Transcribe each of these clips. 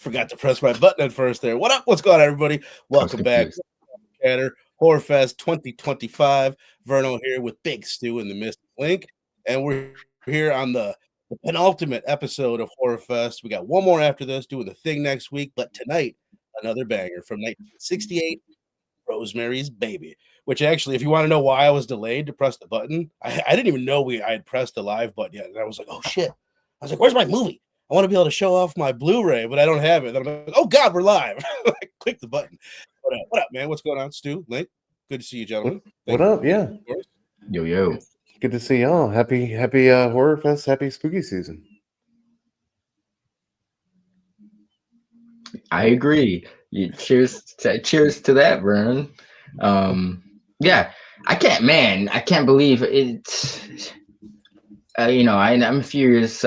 Forgot to press my button at first there. What up? What's going on, everybody? Welcome back. Chatter Horror Fest 2025. Verno here with Big Stu in the Mystic Link. And we're here on the penultimate episode of Horror Fest. We got one more after this, doing the thing next week. But tonight, another banger from 1968, Rosemary's Baby. Which actually, if you want to know why I was delayed to press the button, I didn't even know I had pressed the live button yet. And I was like, oh shit. I was like, where's my movie? I want to be able to show off my Blu-ray, but I don't have it. And I'm like, oh God, we're live. I click the button. What up, man? What's going on? Stu, Link, good to see you, gentlemen. What up? Yeah. Yo. Good to see y'all. Happy Horror Fest. Happy spooky season. I agree. Cheers to that, Vern. Yeah, I can't believe it. I'm a few years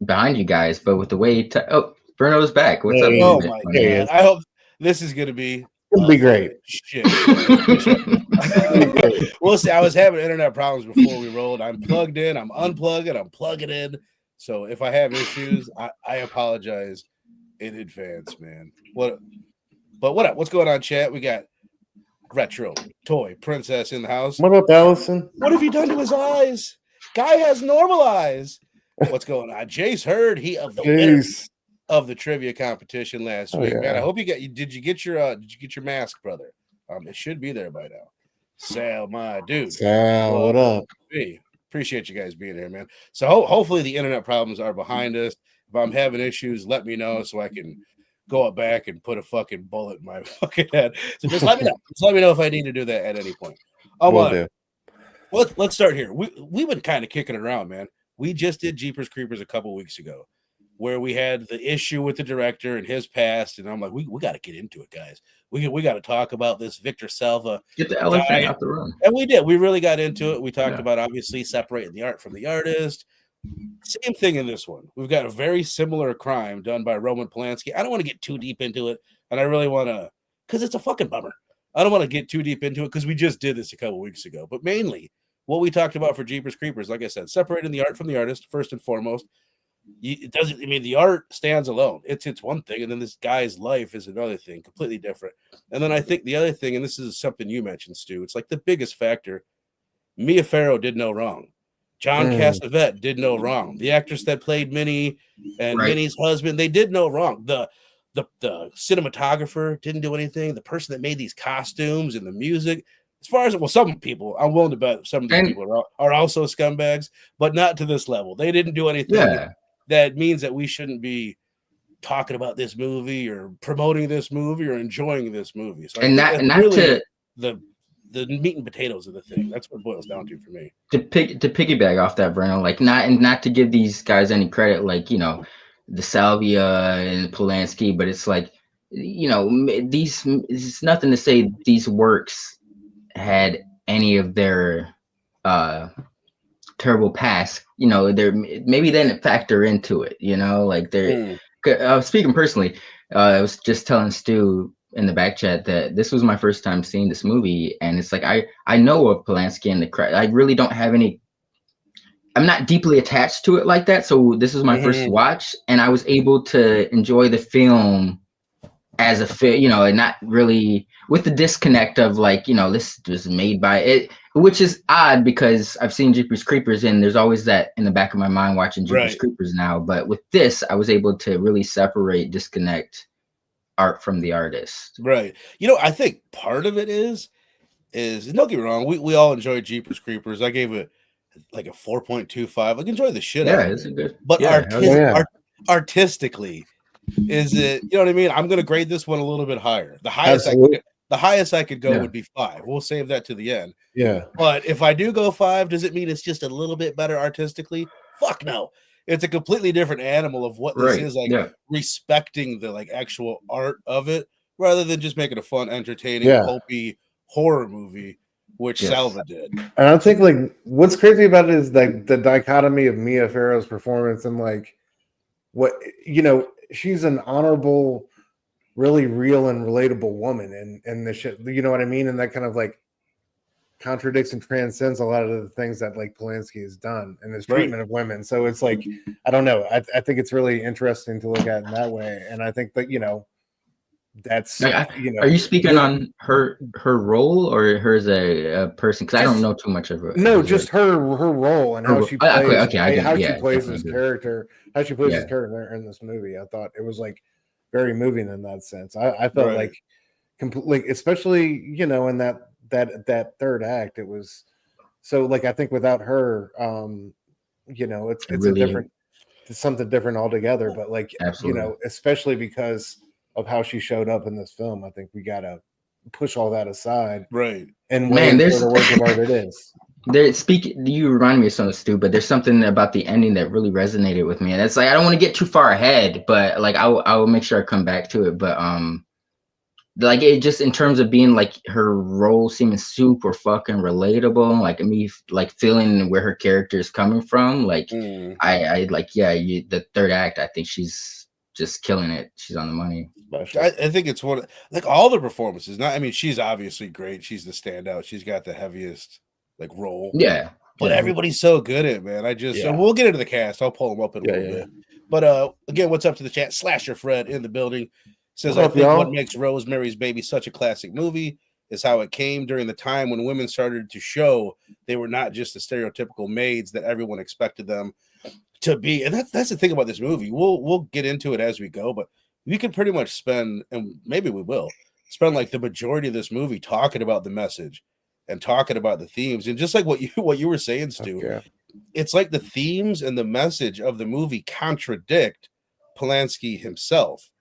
behind you guys, but with the way Bruno's back. What's up? Oh my God! I hope this is gonna be. It'll be great. Shit. We'll see. I was having internet problems before we rolled. I'm plugged in. I'm unplugged. I'm plugging in. So if I have issues, I apologize in advance, man. What up? What's going on, chat? We got Retro Toy Princess in the house. What up, Allison? What have you done to his eyes? Guy has normal eyes. What's going on? Jace heard winner of the trivia competition last week, man. I hope you did you get your mask, brother? It should be there by now. Sal, my dude. Sal, what up? Appreciate you guys being here, man. So hopefully the internet problems are behind us. If I'm having issues, let me know so I can go back and put a fucking bullet in my fucking head. So just let me know. Just let me know if I need to do that at any point. Let's start here. We've been kind of kicking it around, man. We just did Jeepers Creepers a couple weeks ago, where we had the issue with the director and his past, and I'm like, we got to get into it, guys. We got to talk about this Victor Salva. Get the elephant out the room. And we did. We really got into it. We talked about obviously separating the art from the artist. Same thing in this one. We've got a very similar crime done by Roman Polanski. I don't want to get too deep into it, and I really want to, because it's a fucking bummer. I don't want to get too deep into it because we just did this a couple weeks ago. But mainly, what we talked about for Jeepers Creepers, like I said, separating the art from the artist, first and foremost. It doesn't. I mean, the art stands alone. It's one thing, and then this guy's life is another thing, completely different. And then I think the other thing, and this is something you mentioned, Stu, it's like the biggest factor. Mia Farrow did no wrong. John Cassavetes did no wrong. The actress that played Minnie and Minnie's husband, they did no wrong. The cinematographer didn't do anything. The person that made these costumes and the music, as far as some people, I'm willing to bet some of these people are also scumbags, but not to this level. They didn't do anything that means that we shouldn't be talking about this movie or promoting this movie or enjoying this movie. So the meat and potatoes of the thing. That's what it boils down to for me. To piggyback off that, Bruno, like not to give these guys any credit, like, you know, the Salvia and Polanski, but it's like, you know, it's nothing to say these works had any of their terrible past, you know, maybe they didn't factor into it, you know, like speaking personally, I was just telling Stu in the back chat that this was my first time seeing this movie, and it's like I know of Polanski and I really don't have any. I'm not deeply attached to it like that, so this is my first watch, and I was able to enjoy the film as a film, you know, and not really with the disconnect of like, you know, this was made by it, which is odd because I've seen Jeepers Creepers and there's always that in the back of my mind watching Jeepers Creepers now, but with this I was able to really disconnect art from the artist. Right. You know, I think part of it is don't get me wrong, we all enjoyed Jeepers Creepers. I gave it like a 4.25. Like, enjoy the shit out of it. It's a good, but artistically, is it, you know what I mean? I'm gonna grade this one a little bit higher. The highest I could go would be 5. We'll save that to the end. Yeah. But if I do go 5, does it mean it's just a little bit better artistically? Fuck no. It's a completely different animal of what this is, like respecting the like actual art of it rather than just making a fun, entertaining, pulpy horror movie, which Salva did. And I think like what's crazy about it is like the dichotomy of Mia Farrow's performance and like what, you know, she's an honorable, really real and relatable woman and the shit, you know what I mean? And that kind of like contradicts and transcends a lot of the things that like Polanski has done in his treatment of women. So it's like, I don't know. I think it's really interesting to look at in that way. And I think that, that's, Are you speaking on her role or her as a person? Because I don't know too much of her. No, just her role and how she plays, she plays his character, how she plays his character in this movie. I thought it was like very moving in that sense. I felt like completely, especially in that third act, it was so like I think without her, it's really, it's something different altogether. But like especially because of how she showed up in this film, I think we gotta push all that aside, and wait for the work of art it is. You remind me of something, Stu, but there's something about the ending that really resonated with me, and it's like I don't want to get too far ahead, but like I will make sure I come back to it. But like it just in terms of being like her role seeming super fucking relatable, like me like feeling where her character is coming from. Like I like the third act, I think she's just killing it. She's on the money. I think it's one like all the performances. I mean, she's obviously great. She's the standout. She's got the heaviest like role. Yeah. But everybody's so good at it, man. And we'll get into the cast. I'll pull them up in a little bit. But again, what's up to the chat? Slasher Fred in the building says, I think what makes Rosemary's Baby such a classic movie is how it came during the time when women started to show they were not just the stereotypical maids that everyone expected them to be. And that's the thing about this movie. We'll get into it as we go, but we could pretty much spend, and maybe we will spend like the majority of this movie talking about the message and talking about the themes. And just like what you were saying, Stu, it's like the themes and the message of the movie contradict Polanski himself.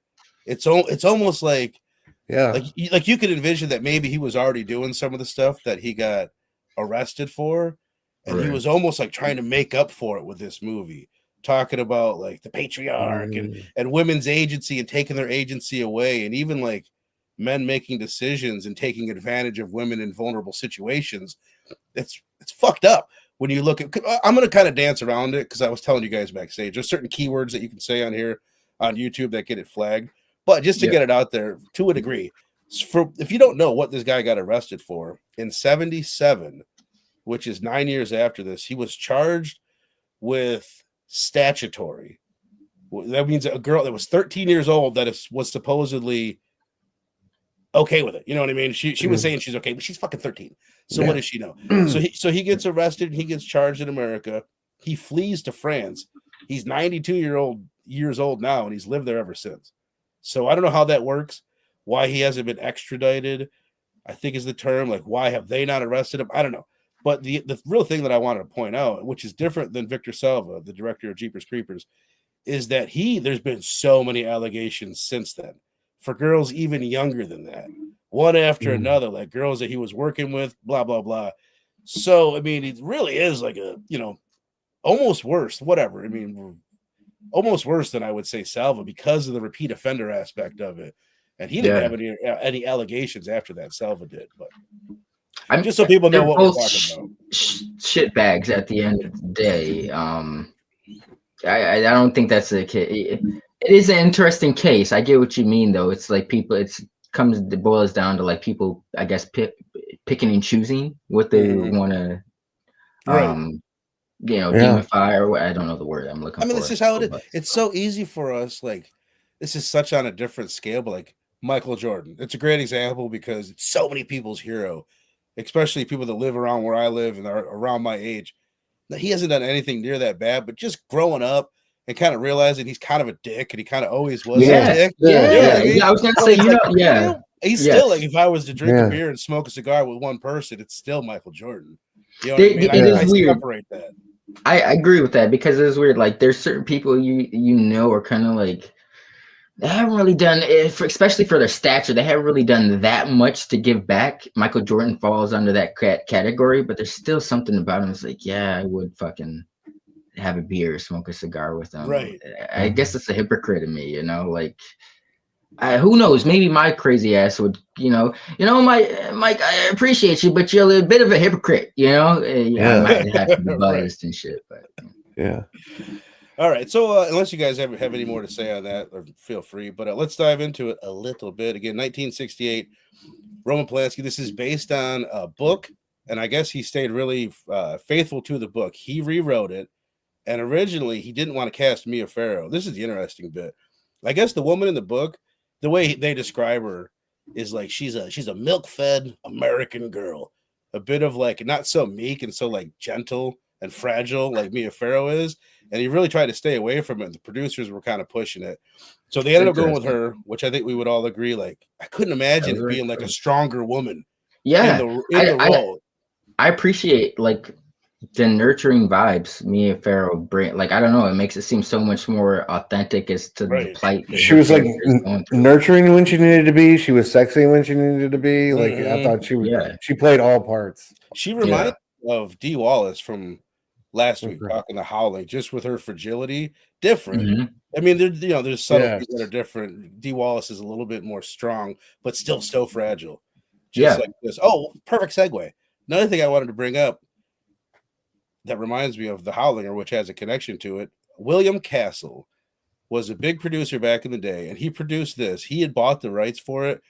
It's almost like like you could envision that maybe he was already doing some of the stuff that he got arrested for, and he was almost like trying to make up for it with this movie, talking about like the patriarch and women's agency and taking their agency away, and even like men making decisions and taking advantage of women in vulnerable situations. It's fucked up when you look at. I'm going to kind of dance around it because I was telling you guys backstage there's certain keywords that you can say on here on YouTube that get it flagged, but just to get it out there to a degree. If you don't know what this guy got arrested for in 1977, which is 9 years after this, he was charged with statutory. That means a girl that was 13 years old that was supposedly okay with it. You know what I mean? She was saying she's okay, but she's fucking 13. So what does she know? So he gets arrested. He gets charged in America. He flees to France. He's 92 years old now, and he's lived there ever since. So I don't know how that works. Why he hasn't been extradited, I think is the term. Like, why have they not arrested him? I don't know. But the real thing that I wanted to point out, which is different than Victor Salva, the director of Jeepers Creepers, is that there's been so many allegations since then for girls even younger than that, one after another, like girls that he was working with, blah, blah, blah. So, I mean, it really is like a, almost worse, whatever. I mean, almost worse than I would say Salva because of the repeat offender aspect of it. And he didn't have any allegations after that. Salva did, but just so people know what we're talking about. Shit bags at the end of the day. I don't think that's the case. It is an interesting case. I get what you mean, though. It's like people. It boils down to like people, I guess, picking and choosing what they want to, demify or what. I don't know the word I'm looking for. I mean, this is how it is. It's so easy for us. Like, this is such on a different scale, but like Michael Jordan, it's a great example because it's so many people's hero, especially people that live around where I live and are around my age. Now, he hasn't done anything near that bad, but just growing up and kind of realizing he's kind of a dick, and he kind of always was a dick. I was gonna say, he's still like, if I was to drink a beer and smoke a cigar with one person, it's still Michael Jordan. You know what I mean? It is weird. Separate that. I agree with that because it's weird. Like, there's certain people are kind of like, they haven't really done, especially for their stature, they haven't really done that much to give back. Michael Jordan falls under that category, but there's still something about him. It's like, I would fucking have a beer, smoke a cigar with him. Right. I guess it's a hypocrite in me, like, who knows? Maybe my crazy ass would, Mike, I appreciate you, but you're a bit of a hypocrite, I might have to be biased and shit, but All right, so unless you guys have any more to say on that, or feel free, but let's dive into it a little bit. Again, 1968, Roman Polanski. This is based on a book and I guess he stayed really faithful to the book. He rewrote it, and originally he didn't want to cast Mia Farrow. This is the interesting bit. I guess the woman in the book, the way they describe her is like she's a milk-fed American girl, a bit of like not so meek and so like gentle and fragile like Mia Farrow is. And he really tried to stay away from it. The producers were kind of pushing it. So they ended up going with her, which I think we would all agree. Like, I couldn't imagine it being like a stronger woman in the role. I appreciate like the nurturing vibes Mia Farrow bring. Like, I don't know, it makes it seem so much more authentic as to the plight. She was like nurturing when she needed to be. She was sexy when she needed to be. Like, I thought she was. Yeah. She played all parts. She reminds me of Dee Wallace from last week, talking to Howling, just with her fragility, different. I mean, there's subtleties that are different. Dee Wallace is a little bit more strong, but still so fragile. Just like this. Oh, perfect segue. Another thing I wanted to bring up that reminds me of The Howlinger, which has a connection to it. William Castle was a big producer back in the day, and he produced this. He had bought the rights for it.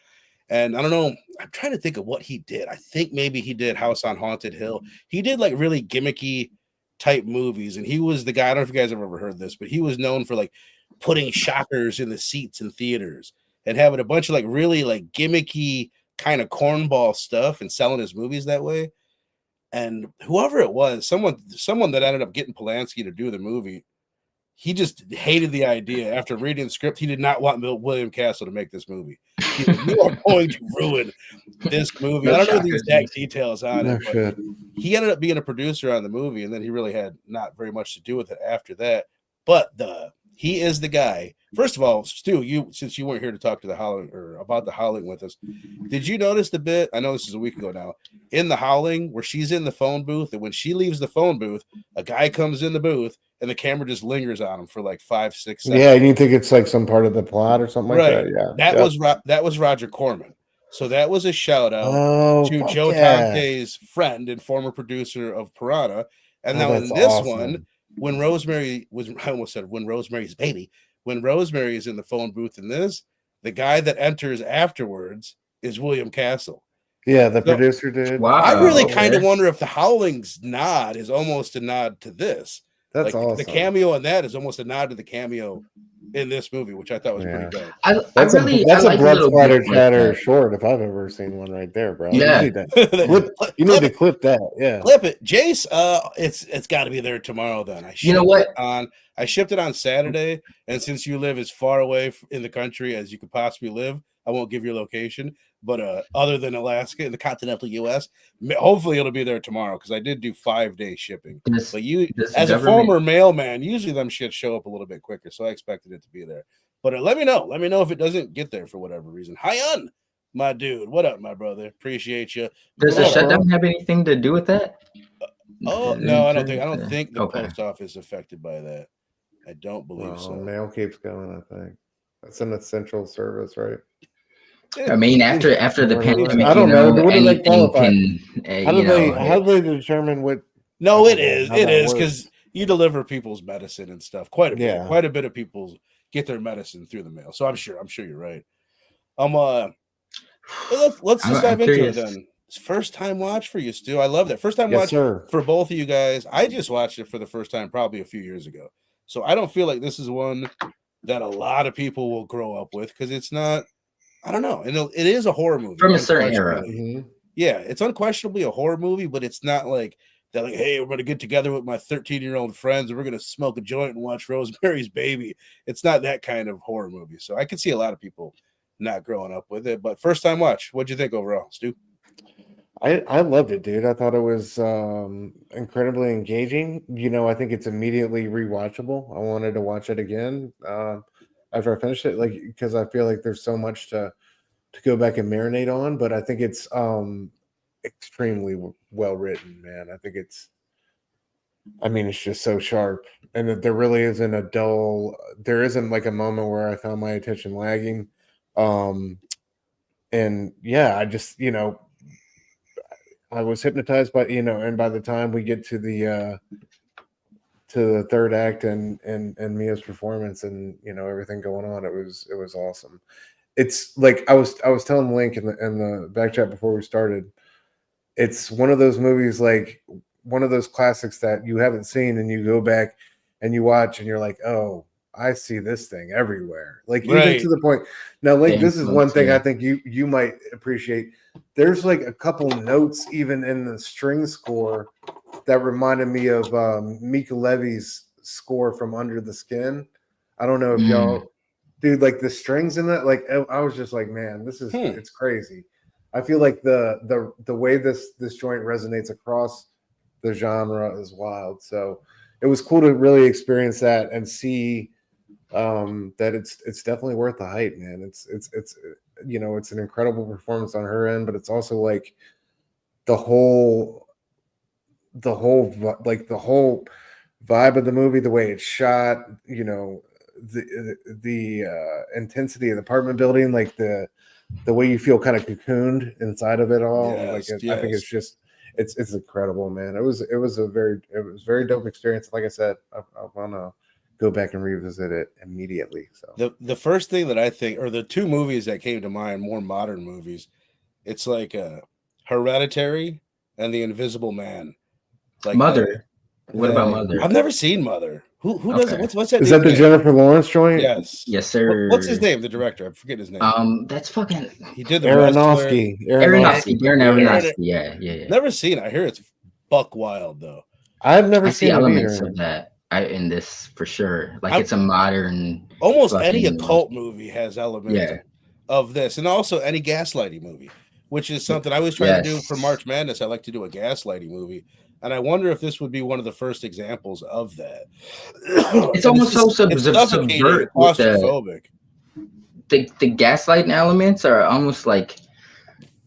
And I don't know, I'm trying to think of what he did. I think maybe he did House on Haunted Hill. He did like really gimmicky type movies, and he was the guy, I don't know if you guys have ever heard this, but he was known for like putting shockers in the seats in theaters and having a bunch of like really like gimmicky kind of cornball stuff and selling his movies that way. And whoever it was, someone that ended up getting Polanski to do the movie, he just hated the idea. After reading the script, he did not want William Castle to make this movie. You are going to ruin this movie. I don't know the exact details on it, but he ended up being a producer on the movie, and then he really had not very much to do with it after that. But he is the guy. First of all, Stu, since you weren't here to talk to the Howling or about the Howling with us, did you notice the bit? I know this is a week ago now. In the Howling, where she's in the phone booth, and when she leaves the phone booth, a guy comes in the booth, and the camera just lingers on him for like 5, 6 seconds. Yeah, and you think it's like some part of the plot or something like that. Yeah, that was Roger Corman. So that was a shout out to Joe Dante's friend and former producer of Piranha. And now in this one, when Rosemary is in the phone booth in this, the guy that enters afterwards is William Castle. Yeah, the producer did. Wow. I really kind of wonder if the Howling's nod is almost a nod to this. That's like awesome. The cameo in that is almost a nod to the cameo in this movie, which I thought was pretty good. That's a blood splatter chatter short if I've ever seen one right there, bro. Yeah, you need to clip that. Yeah, clip it, Jace. It's got to be there tomorrow. Then I shipped it on Saturday, and since you live as far away in the country as you could possibly live, I won't give your location. But other than Alaska in the continental U.S., hopefully it'll be there tomorrow because I did do 5-day shipping. But as a former mailman, usually them shit show up a little bit quicker, so I expected it to be there. But let me know. Let me know if it doesn't get there for whatever reason. Hi, my dude. What up, my brother? Appreciate you. Does the shutdown have anything to do with that? No, I don't think the post office is affected by that. I don't believe so. Mail keeps going. I think that's an essential service, right? I mean, after the pandemic, I don't know. What do they qualify? How do they determine what? No, it is because you deliver people's medicine and stuff. Quite a bit of people get their medicine through the mail. So I'm sure you're right. Let's just dive into it then. It's first time watch for you, Stu. I love that first time watch for both of you guys. I just watched it for the first time probably a few years ago, so I don't feel like this is one that a lot of people will grow up with because it's not. I don't know. And it is a horror movie from a certain era. Mm-hmm. Yeah, it's unquestionably a horror movie, but it's not like that. Like, hey, we're going to get together with my 13-year-old friends and we're going to smoke a joint and watch Rosemary's Baby. It's not that kind of horror movie. So I can see a lot of people not growing up with it. But first time watch, what'd you think overall, Stu? I loved it, dude. I thought it was incredibly engaging. I think it's immediately rewatchable. I wanted to watch it again. After I finished it, because I feel like there's so much to go back and marinate on, but I think it's extremely well written, man. I think it's just so sharp, and that there really isn't there isn't like a moment where I found my attention lagging. And yeah, I just, I was hypnotized by, and by the time we get to the third act and Mia's performance and everything going on, it was awesome. It's like I was telling Link in the back chat before we started, it's one of those movies, like one of those classics that you haven't seen, and you go back and you watch, and you're like, oh, I see this thing everywhere. Like even to the point now, like this is one thing I think you might appreciate. There's like a couple notes even in the string score that reminded me of Mika Levy's score from Under the Skin. I don't know if y'all, dude, like the strings in that, like I was just like, man, this is it's crazy. I feel like the way this joint resonates across the genre is wild. So it was cool to really experience that and see that it's definitely worth the hype, man. It's you know, it's an incredible performance on her end, but it's also like the whole vibe of the movie, the way it's shot, you know, the intensity of the apartment building, like the way you feel kind of cocooned inside of it all. I think it's just it's incredible, man. It was very dope experience. Like I said, I want to go back and revisit it immediately. So the first thing that I think, or the two movies that came to mind, more modern movies, it's like Hereditary and The Invisible Man. Like Mother. What about Mother? I've never seen Mother. Who does it? What's that? Is that the Jennifer Lawrence joint? Yes, sir. What's his name? The director? I forget his name. That's fucking. He did the Aronofsky. Yeah. Never seen it. I hear it's buck wild though. I've never seen elements of that. In this for sure. Like it's a modern. Almost any occult movie has elements of this, and also any gaslighting movie, which is something I was trying to do for March Madness. I like to do a gaslighting movie. And I wonder if this would be one of the first examples of that. It's almost so subvert, claustrophobic. The gaslighting elements are almost like,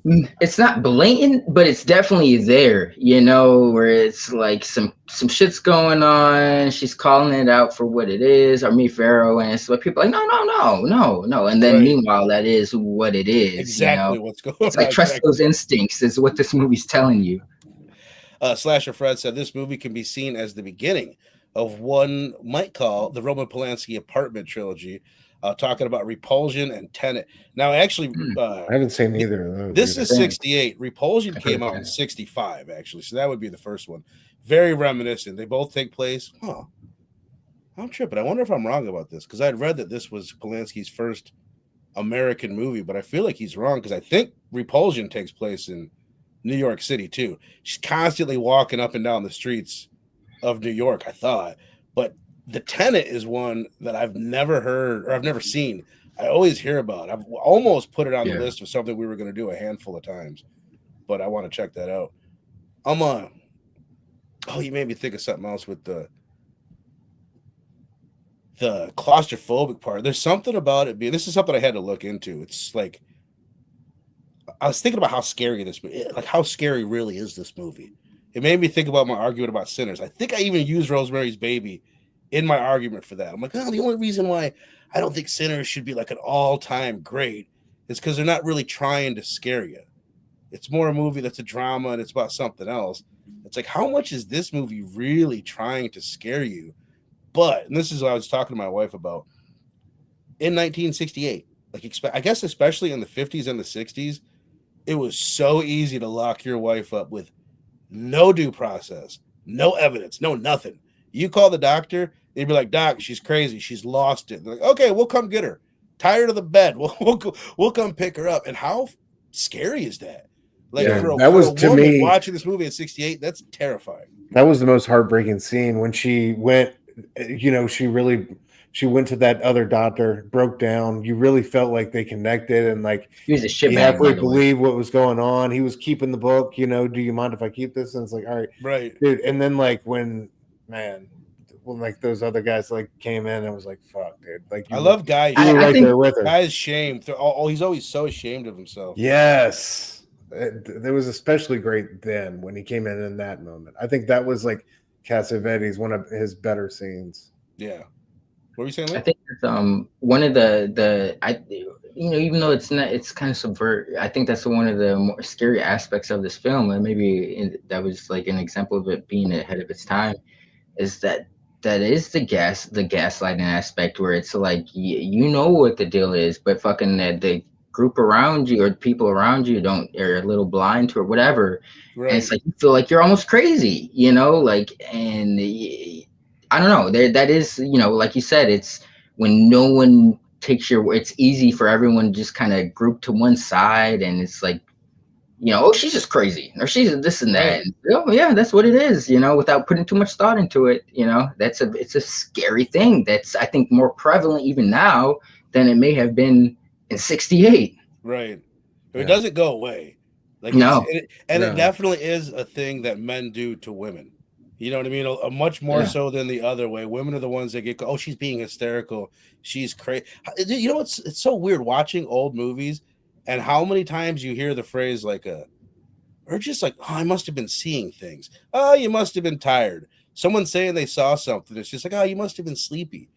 it's not blatant, but it's definitely there, you know, where it's like some shit's going on. She's calling it out for what it is, or me, Farrow, and it's like people are like, no. And then meanwhile, that is what it is. Exactly, you know? What's going on. It's like trust those instincts is what this movie's telling you. Slasher Fred said this movie can be seen as the beginning of one might call the Roman Polanski apartment trilogy, talking about Repulsion and Tenet. Now, actually, I haven't seen either of those. This is 68. Repulsion came out in 65, actually. So that would be the first one. Very reminiscent. They both take place. I'm tripping. I wonder if I'm wrong about this, because I'd read that this was Polanski's first American movie, but I feel like he's wrong, because I think Repulsion takes place in New York City too. She's constantly walking up and down the streets of New York, I thought. But the Tenet is one that I've never heard or I've never seen. I always hear about. I've almost put it on the list of something we were going to do a handful of times, but I want to check that out. You made me think of something else with the claustrophobic part. There's something about it being, this is something I had to look into. It's like, I was thinking about how scary this movie, like how scary really is this movie. It made me think about my argument about Sinners. I think I even used Rosemary's Baby in my argument for that. I'm like, the only reason why I don't think Sinners should be like an all-time great is because they're not really trying to scare you. It's more a movie that's a drama and it's about something else. It's like, how much is this movie really trying to scare you? But, and this is what I was talking to my wife about, in 1968, like I guess especially in the 50s and the 60s, it was so easy to lock your wife up with no due process, no evidence, no nothing. You call the doctor, they'd be like, "Doc, she's crazy. She's lost it." They're like, "Okay, we'll come get her. Tired of the bed. We'll come pick her up." And how scary is that? Like for a woman watching this movie at 68, that's terrifying. That was the most heartbreaking scene when she went. You know, she went to that other doctor, broke down. You really felt like they connected, and like he was a shit. You halfway believe what was going on. He was keeping the book. You know, do you mind if I keep this? And it's like, all right, dude. And then like when like those other guys like came in, and was like, fuck, dude. Like I love Guy. You were right there with her. Guy's shamed. He's always so ashamed of himself. Yes, it was especially great then when he came in that moment. I think that was like Cassavetes, one of his better scenes. Yeah. What were you saying? Lee? I think it's, one of even though it's kind of subvert. I think that's one of the more scary aspects of this film, and maybe that was like an example of it being ahead of its time. Is that is the gaslighting aspect, where it's like you know what the deal is, but fucking group around you or people around you are a little blind to or whatever. Right. And it's like you feel like you're almost crazy, you know, like, and I don't know, that is, you know, like you said, it's when no one takes it's easy for everyone to just kind of group to one side, and it's like, you know, oh, she's just crazy, or she's this and that. And, oh yeah, that's what it is, you know, without putting too much thought into it. You know, it's a scary thing that's, I think, more prevalent even now than it may have been in '68. Right. It doesn't go away. Like, no. It definitely is a thing that men do to women. You know what I mean? A much more so than the other way. Women are the ones that get, oh, she's being hysterical. She's crazy. You know, it's so weird watching old movies and how many times you hear the phrase like or just like, oh, I must have been seeing things. Oh, you must have been tired. Someone saying they saw something. It's just like, oh, you must have been sleepy.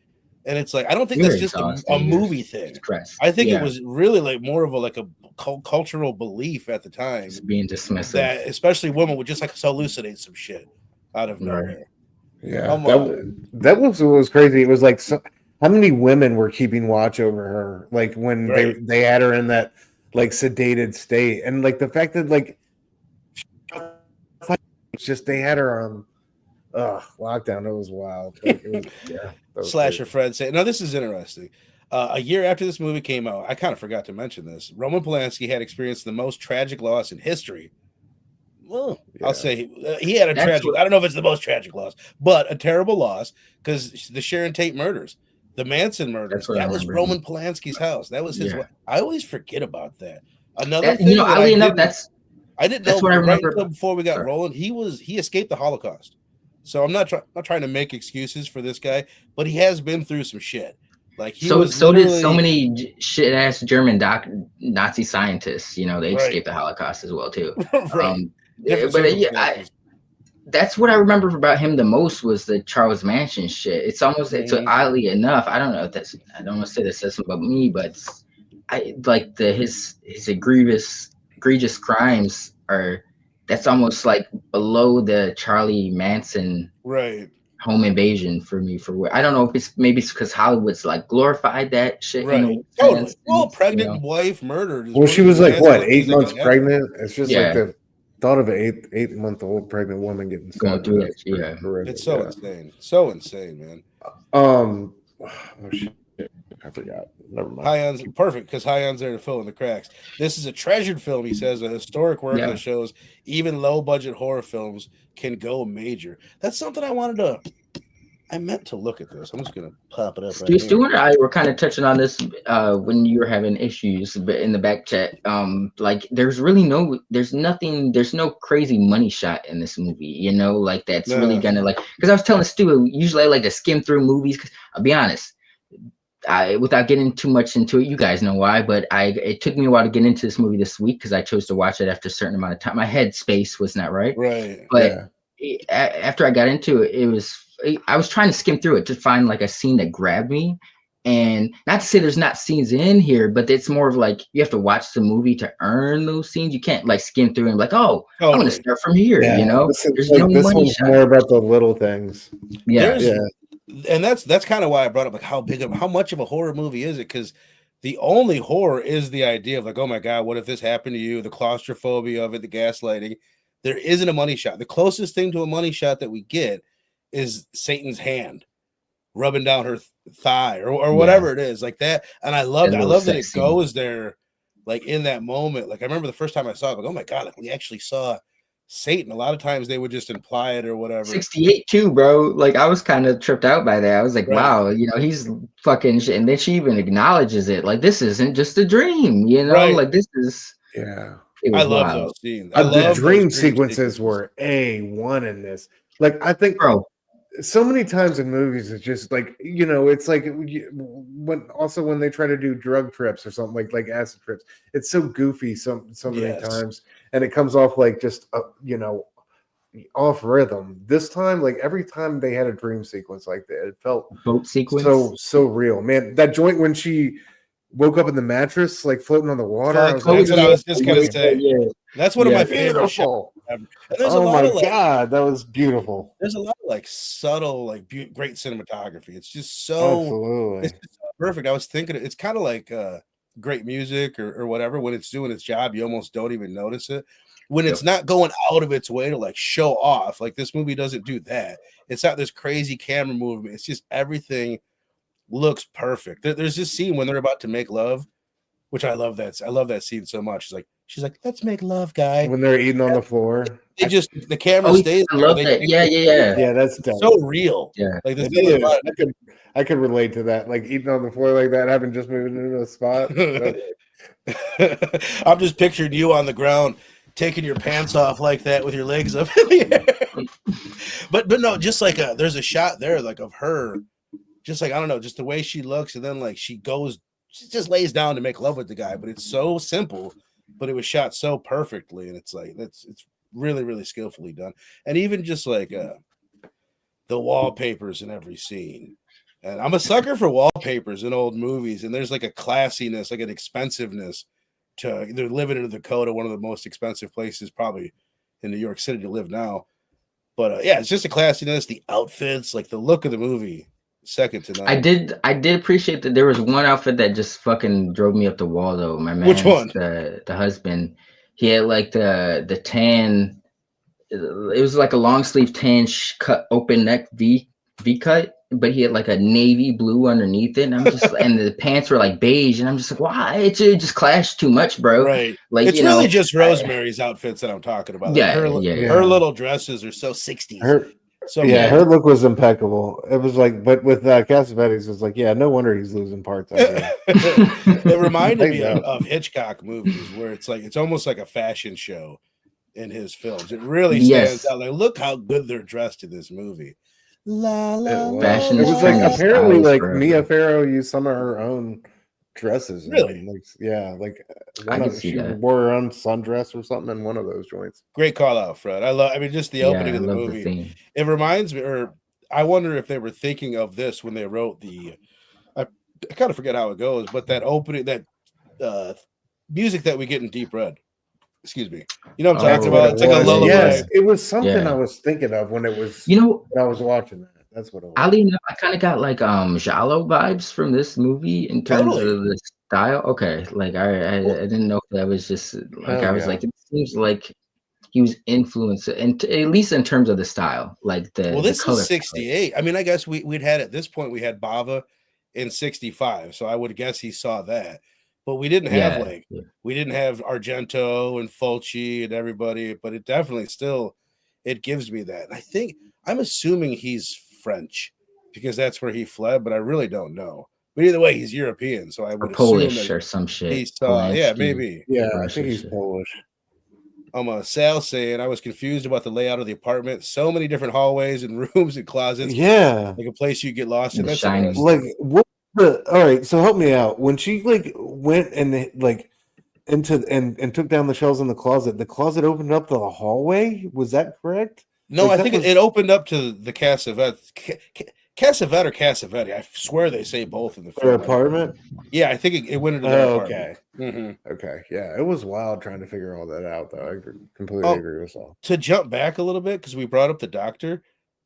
And it's like, I don't think that's just a movie thing. I think it was really like more of a cultural belief at the time. It's being dismissive. That especially women would just like hallucinate some shit out of nowhere. Yeah, that was what was crazy. It was like, how many women were keeping watch over her? Like when they had her in that like sedated state, and like the fact that like it's just they had her on lockdown. It was wild. Like, it was, Slasher Fred say, now this is interesting. A year after this movie came out, I kind of forgot to mention this. Roman Polanski had experienced the most tragic loss in history. Well, I'll say he had a tragic. I don't know if it's the most tragic loss, but a terrible loss because the Sharon Tate murders, the Manson murders. That was Roman Polanski's house. That was his. I always forget about that. Another thing, oddly enough, I didn't know what I remember until before we got rolling. He escaped the Holocaust. So I'm not trying to make excuses for this guy, but he has been through some shit. Like did so many shit ass German Nazi scientists. You know, they escaped the Holocaust as well too. But that's what I remember about him the most was the Charles Manson shit. It's almost oddly enough. I don't know if I don't want to say this says something about me, but I like his egregious crimes are. That's almost like below the Charlie Manson home invasion for me. I don't know if it's because Hollywood's like glorified that shit. Totally. Well, pregnant wife murdered. Well, she was like what, 8 months pregnant? It's just like the thought of an 8-month-old pregnant woman getting going through it. It's so insane. So insane, man. Oh shit. I forgot. Never mind. Hyun's perfect because Hyun's there to fill in the cracks. This is a treasured film, he says, a historic work that shows even low-budget horror films can go major. That's something I meant to look at this. I'm just gonna pop it up. Stuart and I were kind of touching on this when you were having issues in the back chat. Like there's no crazy money shot in this movie, you know, like that's really gonna like, because I was telling Stu, usually I like to skim through movies because I'll be honest, without getting too much into it, you guys know why, but it took me a while to get into this movie this week because I chose to watch it after a certain amount of time. My head space was not right. But after I got into it, I was trying to skim through it to find like a scene that grabbed me. And not to say there's not scenes in here, but it's more of like you have to watch the movie to earn those scenes. You can't like skim through and be like, I'm going to start from here. You know, there's no money shot. More about the little things. And that's kind of why I brought up like how much of a horror movie is it? Because the only horror is the idea of like, oh my god, what if this happened to you? The claustrophobia of it, the gaslighting. There isn't a money shot. The closest thing to a money shot that we get is Satan's hand rubbing down her thigh or whatever it is, like that. And I love that. I love that it goes there, like in that moment. Like I remember the first time I saw it, like, oh my god, like we actually saw Satan. A lot of times they would just imply it or whatever. 68 too, bro. Like I was kind of tripped out by that. I was like, wow, you know, he's fucking shit. And then she even acknowledges it. Like this isn't just a dream, you know, like this is. Yeah. I love those scenes. The dream sequences were A1 in this. Like I think, bro, so many times in movies it's just like, you know, it's like when they try to do drug trips or something like acid trips, it's so goofy so many times, and it comes off like just you know, off rhythm. This time, like every time they had a dream sequence like that, it felt boat sequence so real, man. That joint when she woke up in the mattress, like floating on the water. That's what I was just gonna say. That's one of my favorite shows. Oh my god, that was beautiful. There's a lot of like subtle, like great cinematography. It's just so it's just so perfect. I was thinking it's kind of like great music or whatever, when it's doing its job, you almost don't even notice it. When it's not going out of its way to like show off, like this movie doesn't do that. It's not this crazy camera movement. It's just everything looks perfect. There's this scene when they're about to make love, which I love that. I love that scene so much. She's like, let's make love, guy. When they're eating on the floor. The camera stays. I love that. Yeah. That's so real. Yeah. Like this I could relate to that. Like eating on the floor like that, having just moved into a spot. I'm just picturing you on the ground, taking your pants off like that with your legs up in the air. but no, just like there's a shot there like of her, just like, I don't know, just the way she looks, and then like she just lays down to make love with the guy, but it's so simple, but it was shot so perfectly, and it's like it's really, really skillfully done. And even just like the wallpapers in every scene. And I'm a sucker for wallpapers in old movies, and there's like a classiness, like an expensiveness to they're living in Dakota, one of the most expensive places probably in New York City to live now. But yeah, it's just a classiness, the outfits, like the look of the movie, second to none. I did appreciate that there was one outfit that just fucking drove me up the wall though. My man, which one? The husband. He had like the tan. It was like a long sleeve tan cut, open neck V cut, but he had like a navy blue underneath it, and I'm just and the pants were like beige, and I'm just like, why? It just clashed too much, bro. Right. Like it's really just Rosemary's outfits that I'm talking about. Like her little dresses are so 60s. Her look was impeccable. It was like, but with Cassavetes, it's like, yeah, no wonder he's losing parts. It reminded me of Hitchcock movies where it's like it's almost like a fashion show in his films. It really stands out. Like, look how good they're dressed in this movie. La, la, fashion. It was like apparently like Mia Farrow used some of her own dresses. Really? She wore her own sundress or something in one of those joints. Great call out, Fred. I mean, just the opening of the movie. It reminds me, or I wonder if they were thinking of this when they wrote I kind of forget how it goes, but that opening, that music that we get in Deep Red. Excuse me. You know what I'm talking about? It's like a lullaby. Yes, it was something I was thinking of when it was. When I was watching that. That's what it was. Oddly enough, I kind of got like Giallo vibes from this movie in terms of the style. Okay, like I didn't know if that was just like I was like, it seems like he was influenced, and at least in terms of the style, like the. Well, this the is 68. I mean, I guess we'd had at this point we had Bava in 65, so I would guess he saw that. But we didn't have we didn't have Argento and Fulci and everybody, but it definitely still it gives me that. And I'm assuming he's French because that's where he fled, but I really don't know. But either way, he's European, so I would assume Polish or some shit. He saw, maybe. Yeah, I think he's Polish. Sal saying I was confused about the layout of the apartment. So many different hallways and rooms and closets. Yeah, like a place you get lost in. That's like what. All right, so help me out. When she like went and like into and took down the shelves in the closet opened up to the hallway. Was that correct? No, I think it opened up to the Cassavetes. Cassavette or Cassavetes. I swear they say both in the film. Their apartment? Yeah, I think it went into their apartment. Okay. Okay. Yeah, it was wild trying to figure all that out, though. I completely agree with all. To jump back a little bit, because we brought up the doctor.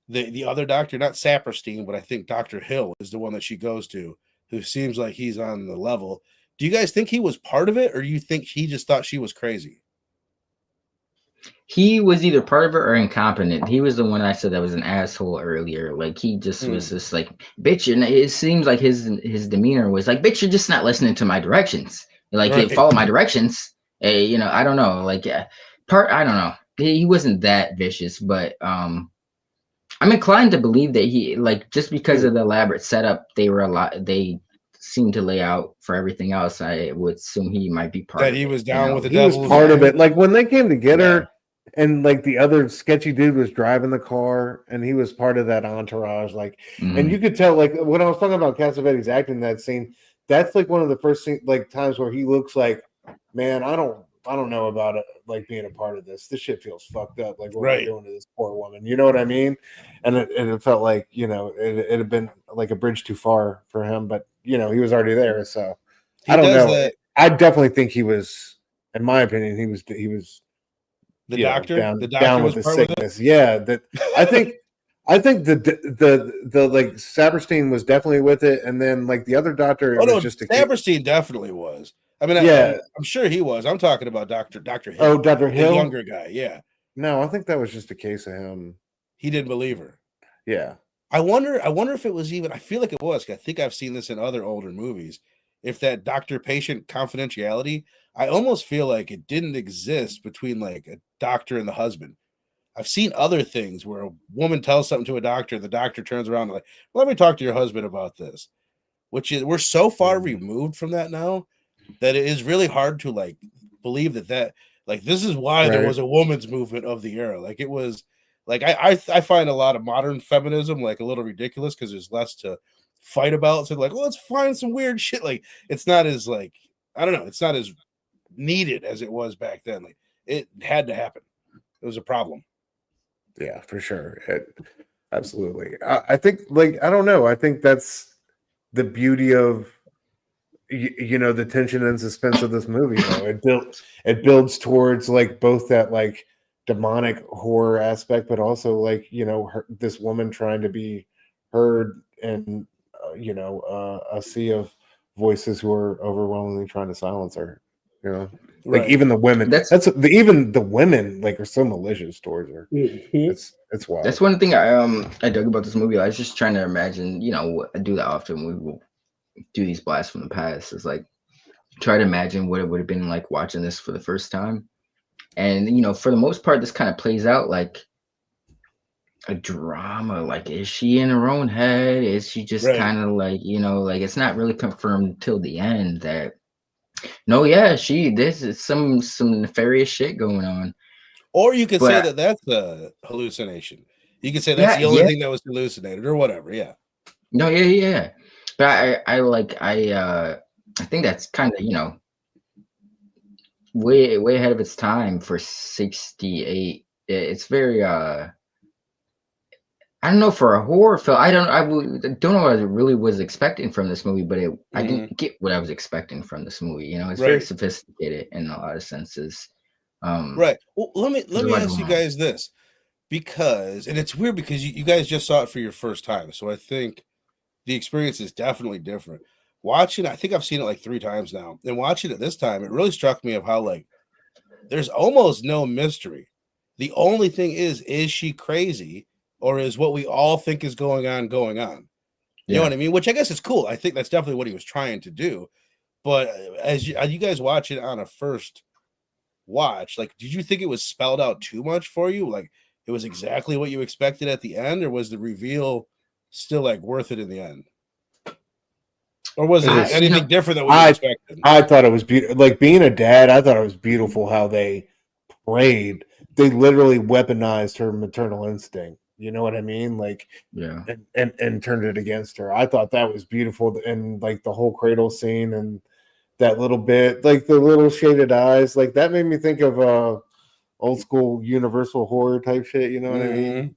The other doctor, not Saperstein, but I think Dr. Hill is the one that she goes to, who seems like he's on the level. Do you guys think he was part of it, or do you think he just thought she was crazy? He was either part of it or incompetent. He was the one I said that was an asshole earlier. Like he just was just like, bitch, and it seems like his demeanor was like, bitch, you're just not listening to my directions. Like follow my directions. I don't know. Like I don't know. He wasn't that vicious, but I'm inclined to believe that he, like, just because of the elaborate setup, they seemed to lay out for everything else. I would assume he might be part of it. That he was down with the devil. He was part of it. Like when they came to get her and like the other sketchy dude was driving the car and he was part of that entourage. Like, and you could tell, like when I was talking about Cassavetes acting that scene, that's like one of the first times where he looks like, man, I don't know about it, like being a part of this. This shit feels fucked up. Like what we're doing to this poor woman. You know what I mean? And it felt like, it had been like a bridge too far for him, but he was already there. So I don't know. I definitely think he was, in my opinion, he was the doctor. The doctor down with the sickness. Yeah. That I think I think the like Saperstein was definitely with it, and then like the other doctor. Oh no, Saperstein definitely was. I mean, yeah, I'm sure he was. I'm talking about Dr. Hill. Oh, Dr. Hill, the younger guy. Yeah. No, I think that was just a case of him. He didn't believe her. Yeah. I wonder if it was even. I feel like it was. I think I've seen this in other older movies. If that doctor-patient confidentiality, I almost feel like it didn't exist between like a doctor and the husband. I've seen other things where a woman tells something to a doctor, the doctor turns around and like, let me talk to your husband about this. Which is, we're so far removed from that now that it is really hard to like believe that like this is why there was a woman's movement of the era. Like it was like I find a lot of modern feminism like a little ridiculous because there's less to fight about. So like, well, let's find some weird shit. Like it's not as like, I don't know, it's not as needed as it was back then. Like it had to happen. It was a problem. Yeah, for sure. Absolutely. I think like, I don't know. I think that's the beauty of you know, the tension and suspense of this movie. Though it builds towards like both that like demonic horror aspect, but also like, you know, this woman trying to be heard and you know, a sea of voices who are overwhelmingly trying to silence her. You know, like even the women. Even the women like are so malicious towards her. It's wild. That's one thing I dug about this movie. I was just trying to imagine. You know, I do that often. We will do these blasts from the past. It's like try to imagine what it would have been like watching this for the first time. And you know, for the most part, this kind of plays out like a drama. Like, is she in her own head? Is she just kind of like, you know, like it's not really confirmed till the end that no, yeah, this is some nefarious shit going on. Or you could say that that's a hallucination. You could say that's the only thing that was hallucinated or whatever. Yeah. No, yeah. But I think that's kind of, you know, way ahead of its time for 68. It's very I don't know, for a horror film. I don't know what I really was expecting from this movie, but I didn't get what I was expecting from this movie. You know, it's very sophisticated in a lot of senses. Right. Well, let me ask you guys this, because, and it's weird because you guys just saw it for your first time, so I think the experience is definitely different. Watching, I think I've seen it like 3 times now, and watching it this time, it really struck me of how like there's almost no mystery. The only thing is she crazy, or is what we all think is going on? You know what I mean? Which I guess is cool. I think that's definitely what he was trying to do. But as you guys watch it on a first watch, like, did you think it was spelled out too much for you? Like it was exactly what you expected at the end, or was the reveal still like worth it in the end? Or was it anything different than what you expected? I thought it was beautiful. Like being a dad, I thought it was beautiful how they played. They literally weaponized her maternal instinct. You know what I mean? Like, and turned it against her. I thought that was beautiful. And like the whole cradle scene and that little bit, like the little shaded eyes, like that made me think of old school Universal horror type shit. You know what I mean?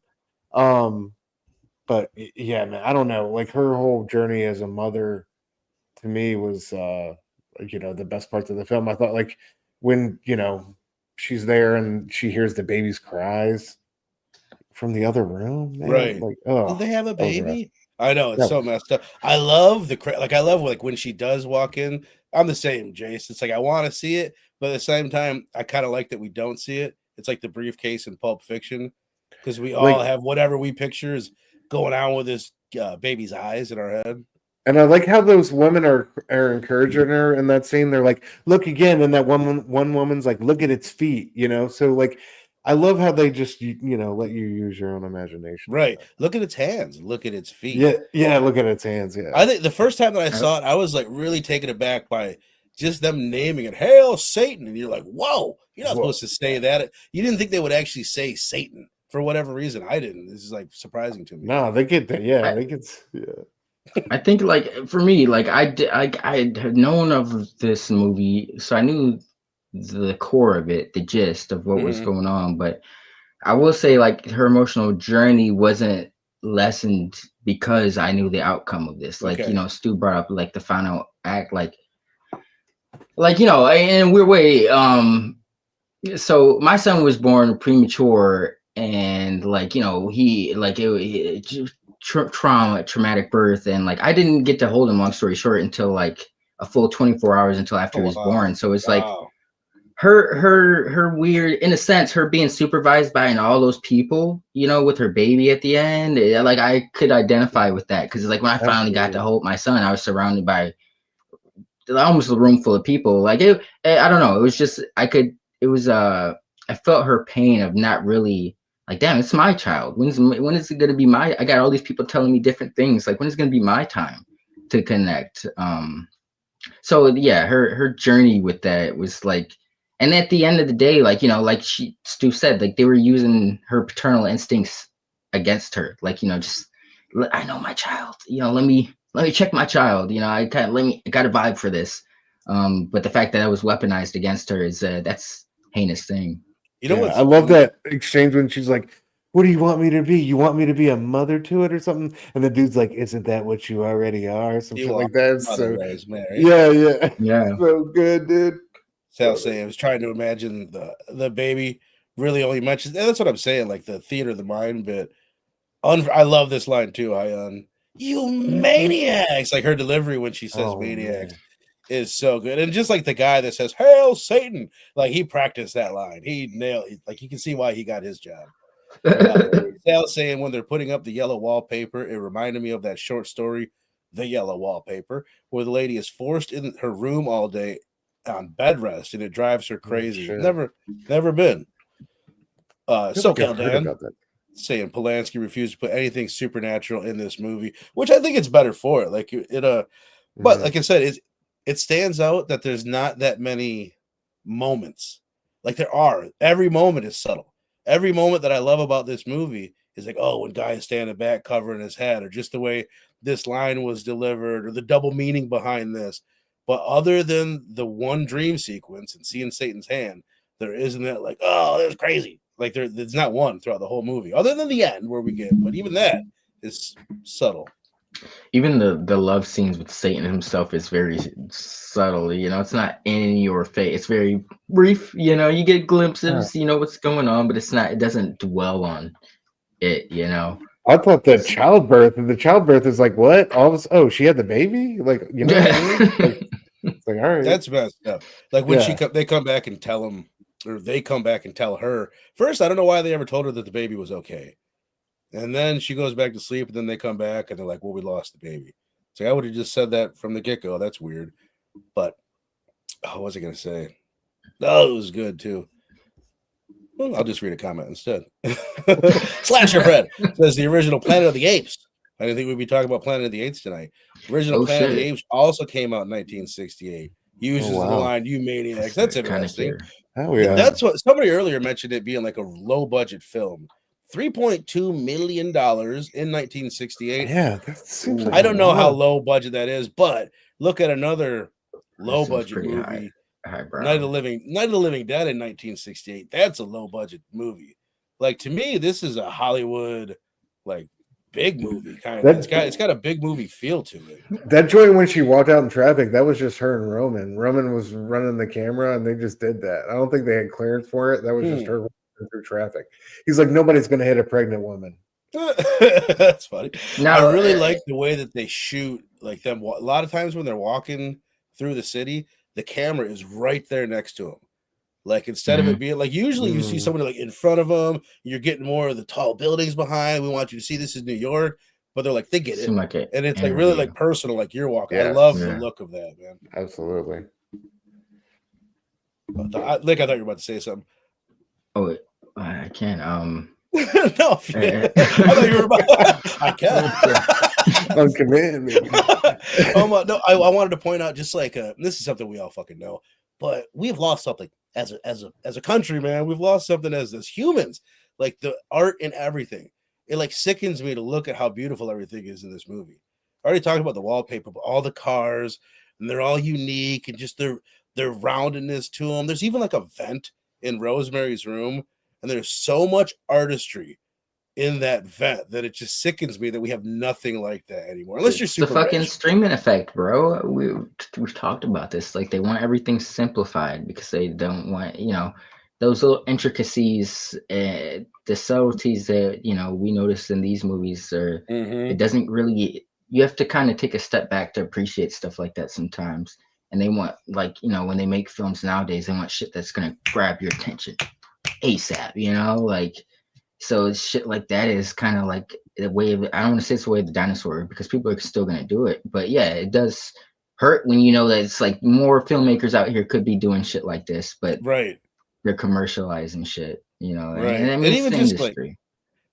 But yeah, man, I don't know. Like her whole journey as a mother, to me, was you know, the best parts of the film. I thought like when, you know, she's there and she hears the baby's cries from the other room, man. Right? Like, oh, did they have a baby? I know, it's so messed up. I love I love like when she does walk in. I'm the same, Jace. It's like I want to see it, but at the same time, I kind of like that we don't see it. It's like the briefcase in Pulp Fiction, because we all have whatever we picture is going on with this baby's eyes in our head. And I like how those women are encouraging her in that scene. They're like, look again. And that one woman's like, look at its feet, you know? So like, I love how they just, you know, let you use your own imagination. Right. Look at its hands. Look at its feet. Yeah. Look at its hands. Yeah. I think the first time that I saw it, I was like really taken aback by just them naming it, Hail Satan. And you're like, whoa, you're not supposed to say that. You didn't think they would actually say Satan for whatever reason. I didn't. This is like surprising to me. No, they get that. Yeah. I think like for me, like I had known of this movie, so I knew the core of it, the gist of what was going on. But I will say, like, her emotional journey wasn't lessened because I knew the outcome of this. Like, you know, Stu brought up like the final act, like you know, in a weird way. So my son was born premature, and and like, you know, he like traumatic birth, and like I didn't get to hold him, long story short, until like a full 24 hours until after he was born. So it's like her weird, in a sense, her being supervised by all those people, you know, with her baby at the end. Like I could identify with that, because like when I finally got to hold my son, I was surrounded by almost a room full of people. Like I don't know, it was just I felt her pain of not really, like, damn, it's my child. When is it gonna be my? I got all these people telling me different things. Like, when is it gonna be my time to connect? So yeah, her journey with that was like, and at the end of the day, like, you know, like Stu said, like they were using her paternal instincts against her. Like, you know, just I know my child. You know, let me check my child. You know, I got a vibe for this. But the fact that it was weaponized against her is that's heinous thing. You know what? I love that exchange when she's like, "What do you want me to be? You want me to be a mother to it or something?" And the dude's like, "Isn't that what you already are?" Something like that. So Rosemary. Yeah. So good, dude. So I was trying to imagine the baby really only mentions. That's what I'm saying. Like the theater of the mind bit. I love this line too. You maniacs! Like her delivery when she says maniacs. Man. Is so good, and just like the guy that says "Hail Satan," like he practiced that line, he nailed it. Like you can see why he got his job. Sal saying when they're putting up the yellow wallpaper, it reminded me of that short story, "The Yellow Wallpaper," where the lady is forced in her room all day on bed rest, and it drives her crazy. Never been. SoCal Dan saying Polanski refused to put anything supernatural in this movie, which I think it's better for it. Like but like I said, it stands out that there's not that many moments. Like there are. Every moment is subtle. Every moment that I love about this movie is like, oh, when Guy is standing back covering his head, or just the way this line was delivered, or the double meaning behind this. But other than the one dream sequence and seeing Satan's hand, there isn't that like, oh, that's crazy. Like there's not one throughout the whole movie, other than the end where we get. But even that is subtle. Even the love scenes with Satan himself is very subtle. You know, it's not in your face. It's very brief. You know, you get glimpses. You know what's going on, but it doesn't dwell on it. You know. I thought the childbirth is like what? She had the baby? Like, you know what I mean? Like, it's like, all right. That's messed up. Like when they come back and tell him, or they come back and tell her. First, I don't know why they ever told her that the baby was okay. And then she goes back to sleep, and then they come back, and they're like, well, we lost the baby. So I would have just said that from the get-go. That's weird. But, what was I going to say? Oh, it was good, too. Well, I'll just read a comment instead. Slasher Fred says the original Planet of the Apes. I didn't think we'd be talking about Planet of the Apes tonight. Original Planet of the Apes also came out in 1968. Uses the line, you maniacs. That's interesting. That's what somebody earlier mentioned, it being like a low-budget film. $3.2 million in 1968. Yeah, that seems like I don't know how low budget that is, but look at another low budget movie, Night of the Living Dead in 1968. That's a low budget movie. Like to me, this is a Hollywood like big movie kind of. It's got a big movie feel to it. That joint when she walked out in traffic, that was just her and Roman. Roman was running the camera, and they just did that. I don't think they had clearance for it. That was just her through traffic. He's like, nobody's gonna hit a pregnant woman. That's funny. I really like the way that they shoot like them. A lot of times when they're walking through the city, the camera is right there next to them. Like instead of it being like usually you see somebody like in front of them, you're getting more of the tall buildings behind. We want you to see this is New York, but they're like they get it, and it's like really like personal, like you're walking. I love the look of that, man. Absolutely. I thought you were about to say something. Oh, I can't. No, I thought you were about. I can. On command, man. No, I wanted to point out just like this is something we all fucking know, but we've lost something as a country, man. We've lost something as humans, like the art and everything. It like sickens me to look at how beautiful everything is in this movie. I already talked about the wallpaper, but all the cars, and they're all unique, and just their roundedness to them. There's even like a vent in Rosemary's room, and there's so much artistry in that vent that it just sickens me that we have nothing like that anymore. Unless you're super the fucking rich. streaming effect, bro. We've talked about this. Like they want everything simplified because they don't want, those little intricacies, the subtleties that we notice in these movies are. It doesn't really. You have to kind of take a step back to appreciate stuff like that sometimes. And they want, like, when they make films nowadays, they want shit that's gonna grab your attention ASAP. Like, so shit like that is kind of like the way of. I don't want to say it's the way of the dinosaur, because people are still gonna do it. But yeah, it does hurt when you know that it's like more filmmakers out here could be doing shit like this, but they're commercializing shit. Right. And even just industry. Like,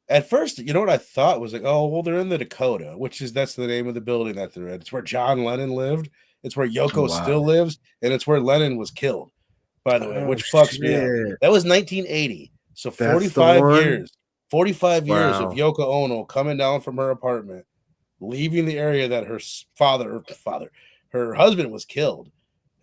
at first, you know what I thought was like, oh, well, they're in the Dakota, that's the name of the building that they're in. It's where John Lennon lived. It's where Yoko still lives, and it's where Lennon was killed, by the way, which fucks me up. That was 1980. So 45 years. 45 years of Yoko Ono coming down from her apartment, leaving the area that her her husband was killed.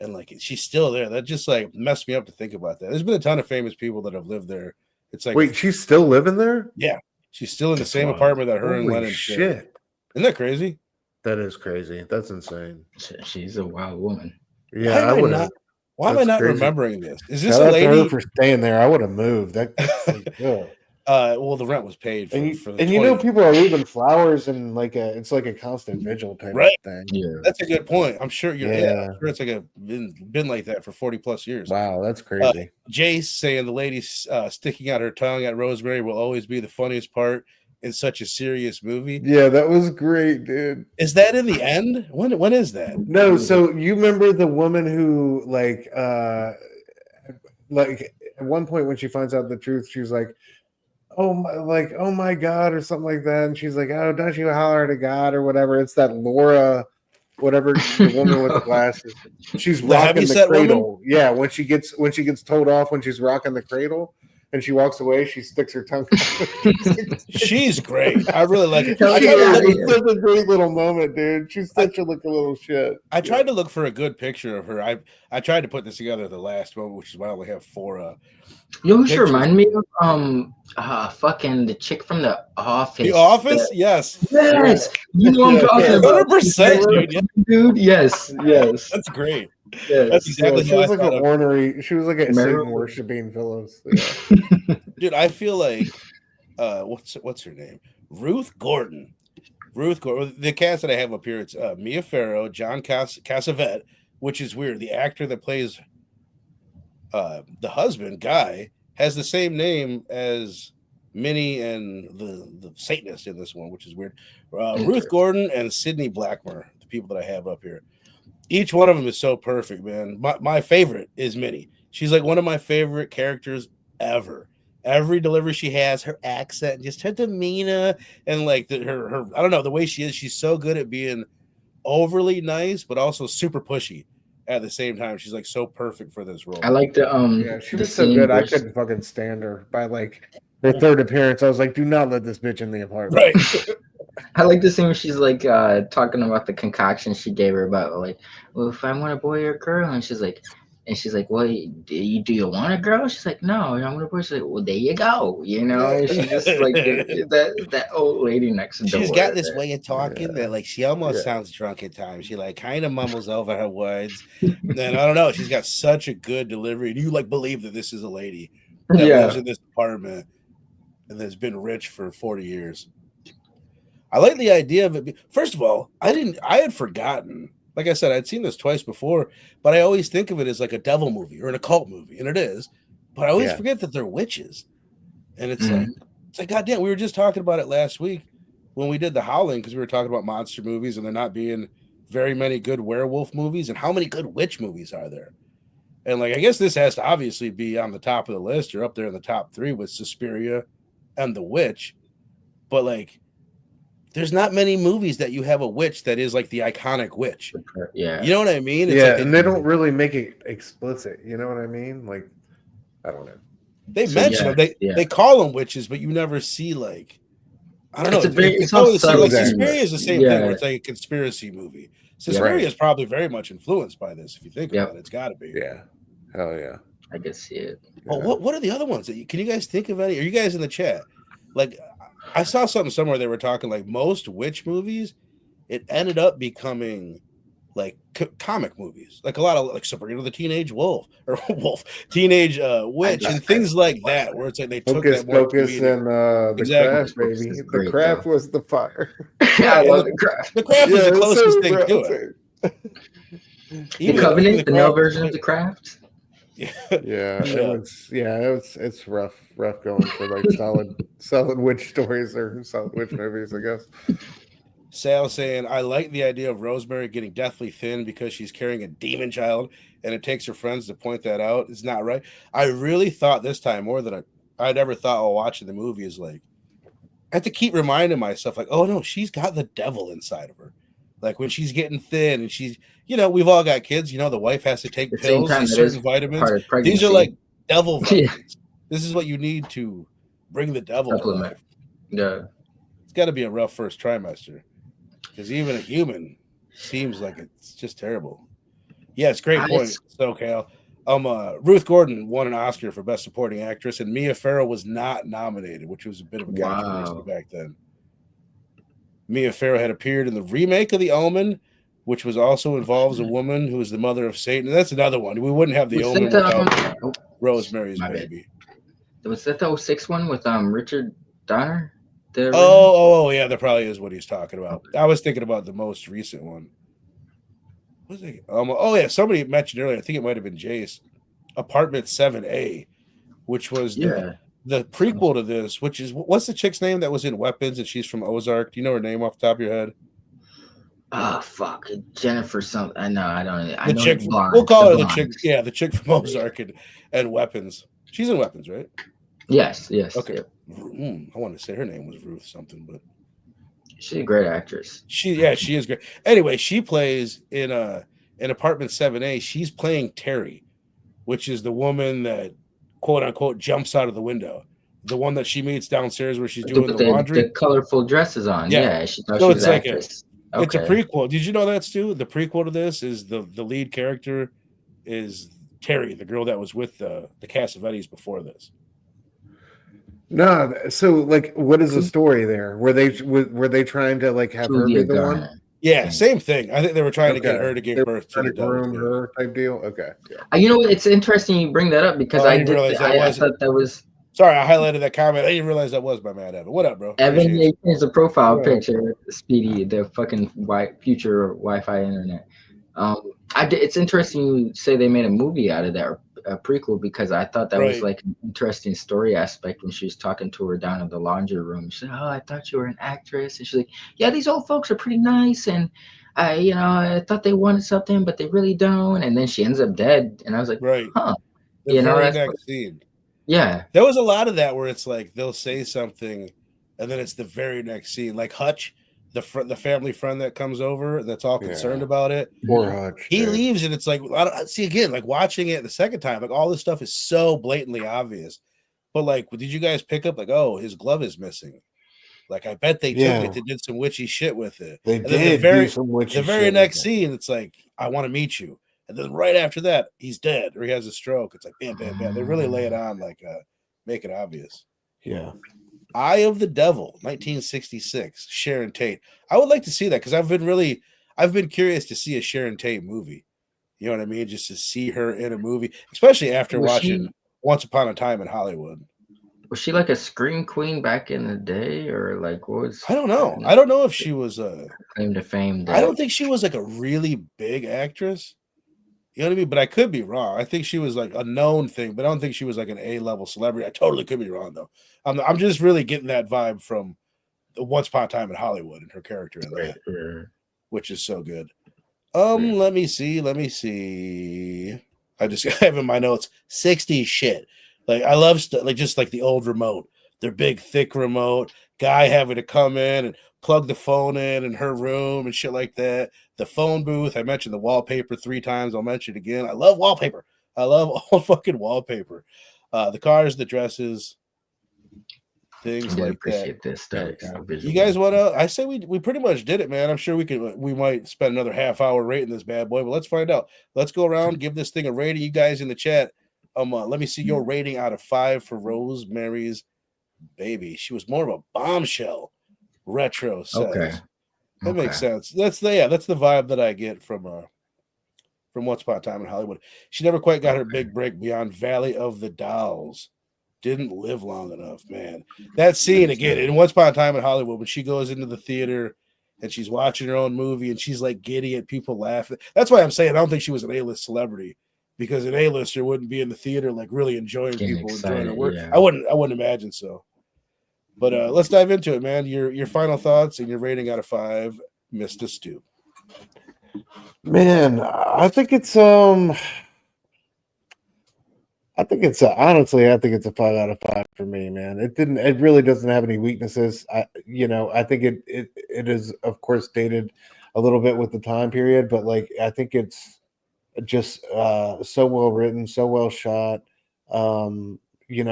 And like, she's still there. That just like messed me up to think about that. There's been a ton of famous people that have lived there. It's like, wait, she's still living there? Yeah. She's still in the same apartment that her and Lennon shared. Isn't that crazy? That is crazy. That's insane. She's a wild woman. Yeah, I would have. Why am I not remembering this? Is this a lady? Her for staying there? I would have moved. That's good. Well, the rent was paid for. People are leaving flowers and it's like a constant vigil type thing. Yeah, that's a good point. I'm sure I'm sure it's like been like that for 40 plus years. Wow, that's crazy. Jace saying the lady sticking out her tongue at Rosemary will always be the funniest part in such a serious movie. Yeah, that was great, dude. Is that in the end? When is that? No, so you remember the woman who like at one point when she finds out the truth, she was like, oh my God, or something like that, and she's like, oh, don't you holler to God or whatever. It's that Laura, whatever, the woman with the glasses. She's rocking the cradle. Woman? Yeah, when she gets told off when she's rocking the cradle. And she walks away. She sticks her tongue. She's great. I really like it. It's such a great little moment, dude. She's such a little shit. I tried to look for a good picture of her. I tried to put this together at the last moment, which is why I only have 4. You should remind me of fucking the chick from The Office. The Office, yes. You know what I'm talking about? 100%, dude. Yes. That's great. Yes. That's exactly. She was like an ornery. She was like a Satan worshiping Phyllis. Yeah. Dude, I feel like what's her name? Ruth Gordon. The cast that I have up here, it's Mia Farrow, John Cassavetes, which is weird. The actor that plays the husband, Guy, has the same name as Minnie and the Satanist in this one, which is weird. Ruth Gordon and Sidney Blackmer, the people that I have up here. Each one of them is so perfect, man. My favorite is Minnie. She's like one of my favorite characters ever. Every delivery she has, her accent, just her demeanor, and like her I don't know, the way she is. She's so good at being overly nice, but also super pushy at the same time. She's like so perfect for this role. I like the yeah, she was so good. I couldn't fucking stand her. By like her third appearance, I was like, do not let this bitch in the apartment. Right. I like the scene where she's like talking about the concoction she gave her about like, well, if I want a boy or a girl, and she's like, well, do you want a girl? She's like, no, I want a boy. She's like, well, there you go. She's just like that old lady next door. She's got this way of talking that like she almost sounds drunk at times. She like kind of mumbles over her words. And I don't know. She's got such a good delivery. And you like believe that this is a lady that lives in this apartment and has been rich for 40 years. I like the idea of it. First of all, I had forgotten. Like I said, I'd seen this twice before, but I always think of it as like a devil movie or an occult movie, and it is. But I always forget that they're witches. And it's like, goddamn, we were just talking about it last week when we did The Howling, because we were talking about monster movies and there not being very many good werewolf movies, and how many good witch movies are there? And like, I guess this has to obviously be on the top of the list or up there in the top 3 with Suspiria and The Witch. But like, there's not many movies that you have a witch that is like the iconic witch. Yeah. You know what I mean? It's like and they don't really make it explicit. You know what I mean? Like, I don't know. They mention them. They call them witches, but you never see like, I don't know. It's always like Suspiria is the same thing where it's like a conspiracy movie. Suspiria is probably very much influenced by this. If you think about it, it's got to be. Yeah. Hell yeah. I can see it. Well, what are the other ones? Can you guys think of any? Are you guys in the chat? Like, I saw something somewhere they were talking like most witch movies, it ended up becoming like comic movies, like a lot of like Sabrina the Teenage Wolf or Teenage Witch and things like that, where it's like they took that more Focus and the craft, baby. The craft was the fire. I love the craft. The craft is the closest thing to it. The Covenant, the male version of the craft. It's rough going for like solid witch stories or solid witch movies, I guess. Sal saying, I like the idea of Rosemary getting deathly thin because she's carrying a demon child, and it takes her friends to point that out. It's not right. I really thought this time, more than I'd ever thought while watching the movie, is like, I have to keep reminding myself, like, oh no, she's got the devil inside of her. Like when she's getting thin and she's, we've all got kids, the wife has to take pills and certain vitamins. These are like devil vitamins. This is what you need to bring the devil to life. Yeah. It's got to be a rough first trimester. Because even a human seems like it's just terrible. Yeah, it's a great point, SoCal. Ruth Gordon won an Oscar for Best Supporting Actress, and Mia Farrow was not nominated, which was a bit of a controversy back then. Mia Farrow had appeared in the remake of The Omen, which was also involves a woman who is the mother of Satan. And that's another one. We wouldn't have The Omen without Rosemary's Baby. Was that the 06 one with Richard Donner? Yeah, that probably is what he's talking about. I was thinking about the most recent one. What was it? Somebody mentioned earlier, I think it might have been Jace, Apartment 7A, which was the prequel to this, which is, what's the chick's name that was in Weapons and she's from Ozark? Do you know her name off the top of your head? Oh, fuck. Jennifer something. I know. I don't. The chick. We'll call her the chick. Yeah, the chick from Ozark and Weapons. She's in Weapons, right? Yes. Okay. I want to say her name was Ruth something, but she's a great actress. She is great. Anyway, she plays in Apartment 7A. She's playing Terry, which is the woman that quote unquote jumps out of the window. The one that she meets downstairs where she's doing the laundry. The colorful dresses on. Yeah, she thought so she was an actress. It's a prequel. Did you know that, Stu? The prequel to this is the lead character is Terry, the girl that was with the Cassavetes before this. No, so like, what is the story there? Were they trying to like have her be the one? Yeah, same thing. I think they were trying to get her to give birth to the groom her type deal. Okay. You know what? It's interesting you bring that up because I thought that was. Sorry, I highlighted that comment. I didn't realize that was my man, Evan. What up, bro? Evan, he changed the profile picture. Speedy, the fucking future Wi-Fi internet. It's interesting you say they made a movie out of that, or a prequel, because I thought that was like an interesting story aspect when she was talking to her down in the laundry room. She said, "Oh, I thought you were an actress," and she's like, "Yeah, these old folks are pretty nice, and I thought they wanted something, but they really don't." And then she ends up dead, and I was like, "Huh." The very next scene. Yeah, there was a lot of that where it's like they'll say something, and then it's the very next scene. Like Hutch, the family friend that comes over, that's all concerned about it. Poor Hutch. He leaves, and it's like, see again, like watching it the second time, like all this stuff is so blatantly obvious. But like, did you guys pick up like, oh, his glove is missing? Like, I bet they took it. They did some witchy shit with it. They did do some witchy shit. The very next scene, it's like, I want to meet you. And then right after that, he's dead or he has a stroke. It's like, bam, bam, bam. They really lay it on, like, make it obvious. Yeah. Eye of the Devil, 1966, Sharon Tate. I would like to see that because I've been curious to see a Sharon Tate movie. You know what I mean? Just to see her in a movie, especially after watching Once Upon a Time in Hollywood. Was she like a scream queen back in the day, or like what was? I don't know. I don't know if she was a claim to fame. I don't think she was like a really big actress. You know what I mean? But I could be wrong. I think she was like a known thing, but I don't think she was like an A-level celebrity. I totally could be wrong though. I'm just really getting that vibe from the Once Upon a Time in Hollywood and her character in that, which is so good. Let me see. I just have in my notes 60s shit. Like I love stuff like just like the old remote, their big thick remote, guy having to come in and plug the phone in her room and shit like that. The phone booth. I mentioned the wallpaper 3 times. I'll mention it again. I love wallpaper. I love all fucking wallpaper. The cars, the dresses, things like that. This you guys want to? I say we pretty much did it, man. I'm sure we might spend another half hour rating this bad boy, but let's find out. Let's go around, give this thing a rating. You guys in the chat, let me see your rating out of 5 for Rosemary's Baby. She was more of a bombshell. Retro says. Okay. That makes sense. That's the vibe that I get from Once Upon a Time in Hollywood. She never quite got her big break beyond Valley of the Dolls. Didn't live long enough, man. That scene again in Once Upon a Time in Hollywood when she goes into the theater and she's watching her own movie and she's like giddy and people laughing. That's why I'm saying I don't think she was an A-list celebrity, because an A-lister wouldn't be in the theater like really enjoying people enjoying her work. Yeah. I wouldn't imagine so. But let's dive into it, man. Your final thoughts and your rating out of 5, Mr. Stu. Man, I think it's honestly, I think it's a 5 out of 5 for me, man. It really doesn't have any weaknesses. I think it is of course dated a little bit with the time period, but like I think it's just so well written, so well shot.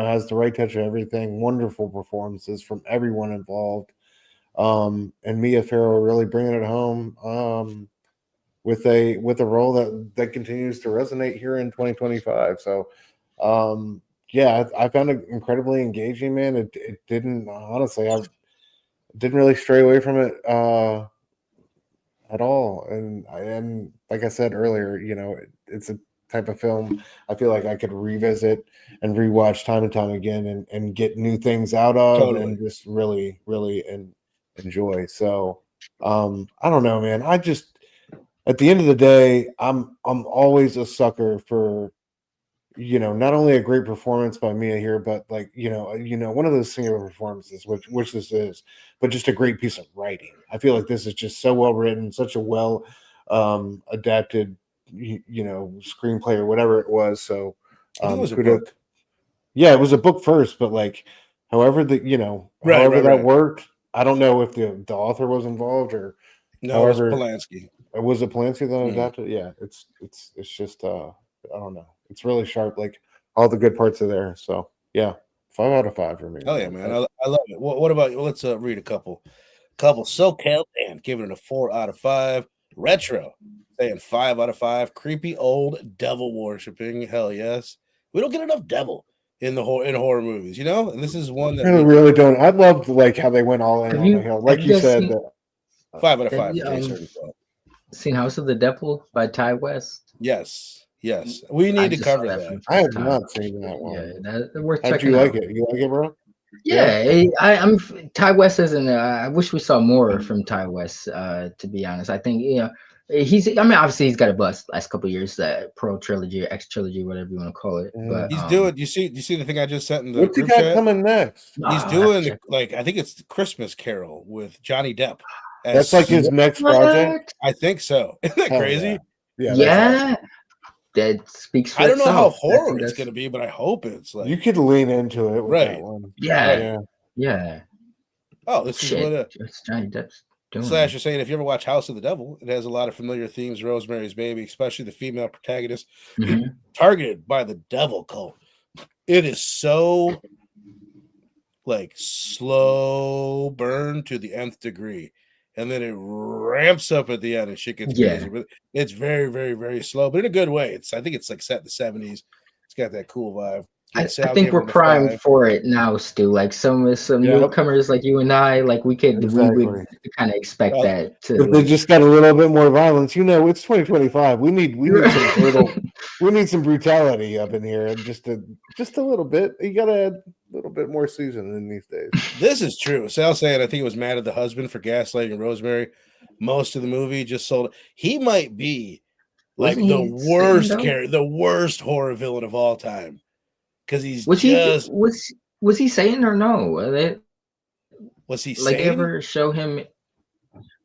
Has the right touch of everything. Wonderful performances from everyone involved. And Mia Farrow really bringing it home. With a role that continues to resonate here in 2025. So, I found it incredibly engaging, man. It didn't, honestly, I didn't really stray away from it at all. And like I said earlier, it's a type of film I feel like I could revisit and rewatch time and time again and get new things out of and just really, really enjoy. So, I don't know, man. At the end of the day, I'm always a sucker for, not only a great performance by Mia here, but like, one of those singular performances, which this is, but just a great piece of writing. I feel like this is just so well written, such a well adapted, screenplay or whatever it was. So it was a book. Yeah, it was a book first, but like, however that worked. I don't know if the author was involved or no, it was Polanski. Was it Polanski that adapted? Yeah, it's just I don't know. It's really sharp. Like all the good parts are there. So yeah, 5 out of 5 for me. Oh yeah, man, I love it. What about you? Let's read a couple. SoCal and giving it a 4 out of 5. Retro saying 5 out of 5. Creepy old devil worshipping. Hell yes. We don't get enough devil in horror movies, And this is one that we really don't. I loved like how they went all in on the hill, like you said. 5 out of 5. Seen House of the Devil by Ty West? Yes. We need to cover that. I have not seen that one. Yeah, that's worth checking out. How'd you like it? You like it, bro? Yeah, I'm Ty West isn't. I wish we saw more from Ty West. To be honest, I think he's. I mean, obviously he's got a bust last couple of years. That Pro trilogy or X trilogy, whatever you want to call it. But he's doing. You see the thing I just sent in the what's group he got chat? Coming next? He's doing I think it's the Christmas Carol with Johnny Depp. That's like his next project. I think so. Isn't that crazy? Yeah. That speaks for I don't know how itself. horror it's going to be, but I hope it's like you could lean into it with that one. Yeah. Oh, this is what it's Johnny Depp's doing. Slash, you're saying if you ever watch House of the Devil, it has a lot of familiar themes. Rosemary's Baby, especially the female protagonist, targeted by the devil cult. It is so like slow burn to the nth degree. And then it ramps up at the end and shit gets crazy. But it's very, very, very slow, but in a good way. I think it's like set in the 70s. It's got that cool vibe. I think we're primed for it now, Stu. Like some newcomers like you and I, like we would kind of expect that too. If they just got a little bit more violence, it's 2025. We need some brutality up in here, and just a little bit. You gotta add a little bit more seasoning these days. This is true. Sal saying I think he was mad at the husband for gaslighting Rosemary. Most of the movie just sold. He might be like the worst horror villain of all time. Because was he saying or no? Was he like saying? Ever show him?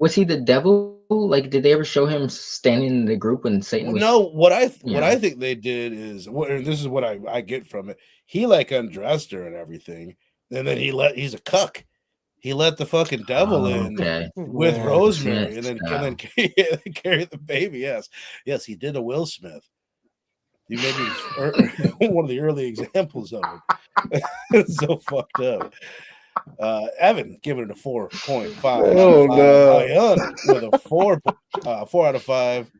Was he the devil? Like, did they ever show him standing in the group when Satan was? No, what I think they did is this is what I get from it. He like undressed her and everything, and then he's a cuck. He let the fucking devil in with Rosemary, and then carry the baby. Yes, he did a Will Smith. You maybe one of the early examples of it. It's so fucked up. Evan giving it a 4.5. Oh no! With a 4 out of 5.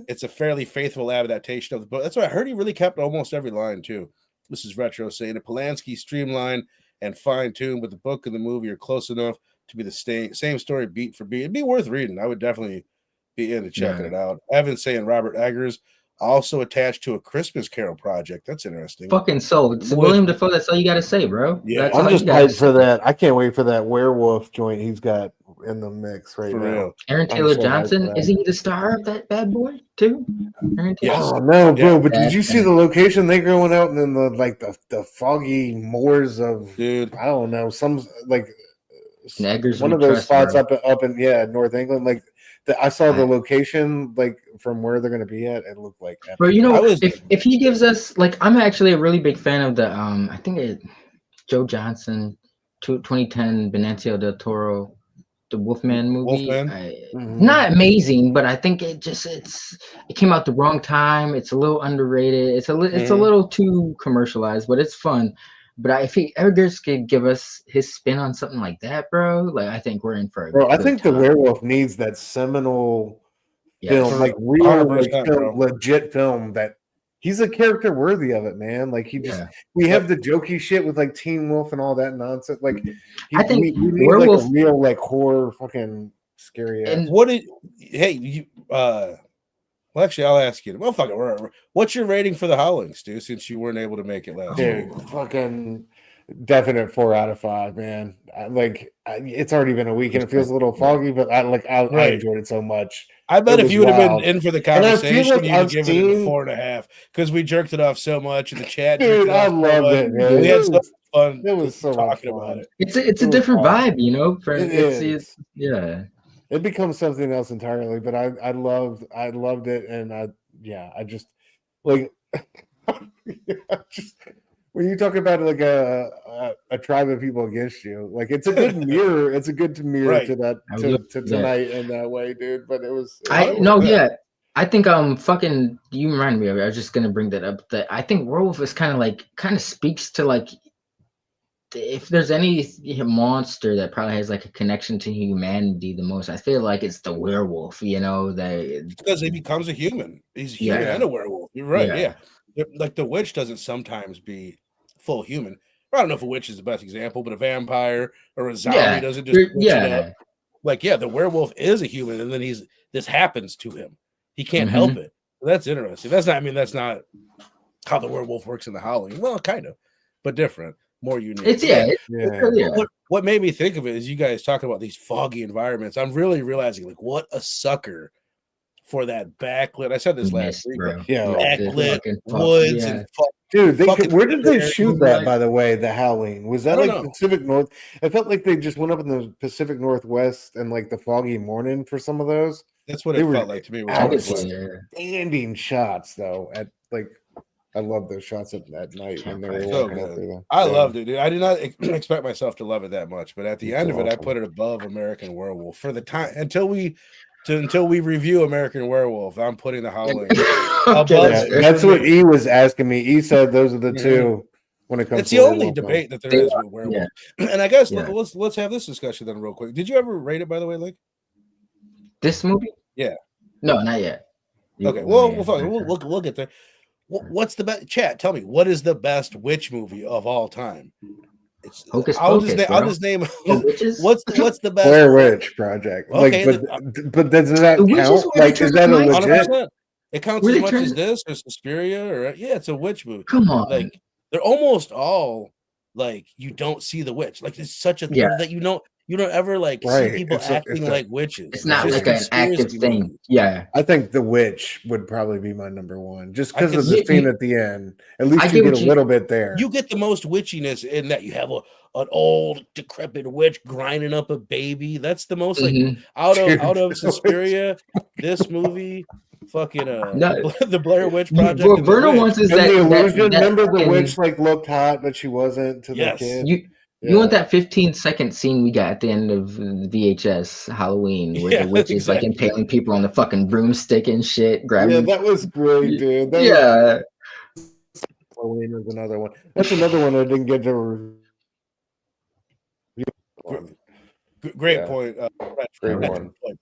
It's a fairly faithful adaptation of the book. That's why I heard he really kept almost every line too. This is Retro saying that Polanski streamlined and fine-tuned, but the book and the movie are close enough to be the same story beat for beat. It'd be worth reading. I would definitely be into checking it out. Evan's saying Robert Eggers also attached to a Christmas Carol project. That's interesting. Fucking so. It's William Dafoe. That's all you got to say, bro. Yeah, I'm just hyped for that. I can't wait for that werewolf joint he's got in the mix right now. Real. Aaron Taylor Johnson, is he the star of that bad boy too? Yes. Oh no, bro! But did you see the location they going out in the foggy moors of? Dude, I don't know, some like Eggers one of those spots up in North England. Like I saw the location, like from where they're going to be at. It looked like. Bro, you know, if he gives us, like, I'm actually a really big fan of the I think Joe Johnson, 2010 Benicio del Toro, the Wolfman movie. Not amazing, but I think it came out the wrong time. It's a little underrated. It's a little too commercialized, but it's fun. But if he ever could give us his spin on something like that, bro, like I think we're in for a bro. I think the werewolf needs that seminal film, like real, like legit film that he's a character worthy of it, man. Like we have the jokey shit with like Teen Wolf and all that nonsense. Like I think we need werewolf, like a real like horror fucking scary. And well, actually, I'll ask you. Well, fuck it. What's your rating for The Howling, Stu? Since you weren't able to make it last week, fucking definite 4 out of 5, man. It's already been a week and it feels a little foggy, but I enjoyed it so much. I bet if you would have been in for the conversation, you'd have given it a 4.5 because we jerked it off so much in the chat. Dude, I loved it, man. We had so much fun. It was so talking about it. It's a different vibe, you know. It becomes something else entirely, but I loved it, and I just like when you talk about like a tribe of people against you, like it's a good mirror. It's a good mirror to that to tonight in that way, dude. But it was I think fucking you remind me of it. I was just gonna bring that up. That I think werewolf is kind of speaks to like, if there's any monster that probably has like a connection to humanity the most, I feel like it's the werewolf, you know, because he becomes a human. He's a human and a werewolf. You're right. Yeah. Like the witch doesn't sometimes be full human. I don't know if a witch is the best example, but a vampire or a zombie doesn't just it up. Like, the werewolf is a human, and then this happens to him. He can't help it. That's interesting. That's not how the werewolf works in The Howling. Well, kind of, but different. More unique. What made me think of it is you guys talking about these foggy environments. I'm really realizing like what a sucker for that backlit. I said this last week. Backlit woods and dude. Where did they shoot that? By the way, The Howling, was that like Pacific North? I felt like they just went up in the Pacific Northwest and like the foggy morning for some of those. That's what it felt like to me. Outstanding shots though. At like. I love those shots at night when they were walking up through them. I loved it, dude. I did not expect myself to love it that much, but at the end of it, I put it above American Werewolf for the time until we review American Werewolf. I'm putting The Howling above. That's what E was asking me. E said those are the two when it comes. It's the only debate that there is with Werewolf, and I guess let's have this discussion then real quick. Did you ever rate it, by the way, Link? This movie? Yeah. No, not yet. Okay. We'll get there. What's the best? Chat, tell me, what is the best witch movie of all time? It's Hocus I'll Pocus, just name what's the best Blair Witch Project. Okay, but does that count? Like, is that a legit? 100%. It counts as much as this or Suspiria or it's a witch movie. Come on, like they're almost all like you don't see the witch. Like it's such a thing that you don't ever like see people acting like witches. It's not like an active thing. Movies. Yeah, I think The Witch would probably be my number one, just because of the scene at the end. At least you get a little bit there. You get the most witchiness in that you have an old decrepit witch grinding up a baby. That's the most like out of Suspiria. This movie. Fucking the Blair Witch Project. What Verno wants is that the illusion. Remember the witch like looked hot, but she wasn't to the kid. You want that 15-second scene we got at the end of VHS Halloween where the witch is like impaling people on the fucking broomstick and shit. Grabbing. That was great, dude. Halloween was another one. That's another one I didn't get to review. Great point.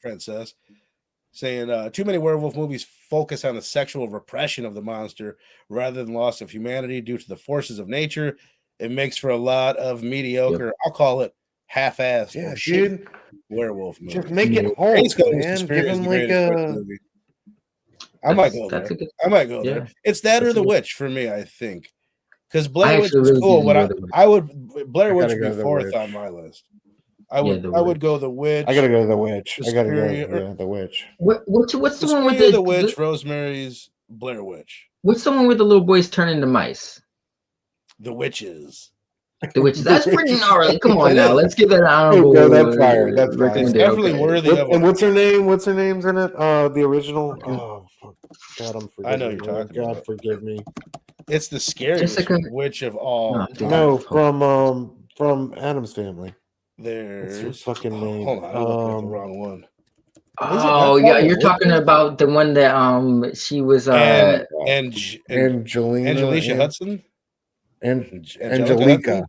Princess saying too many werewolf movies focus on the sexual repression of the monster rather than loss of humanity due to the forces of nature. It makes for a lot of mediocre, I'll call it half-assed dude, werewolf movie. Just make it Hulk, man. Give him like a. I might go there. There. It's that or The Witch for me, I think. Because Blair Witch is cool, but Blair Witch would be fourth on my list. I would go The Witch. I gotta go The Witch. I gotta go The Witch. What's the one with the Witch? Rosemary's Blair Witch. What's the one where the little boys turn into mice? The Witches. The Witches. That's pretty gnarly. Come on now, let's give that honorable. That's fire. That's fire. It's definitely worthy of. And what's her name? What's her name's in it? The original. Oh God, I'm forgetting. I know you're talking. God, forgive me. It's the scariest witch of all. No, from Addams Family. There's her fucking name. Hold on, I looked at the wrong one. Oh yeah, you're talking about the one that she was Angelica Hudson. Angelica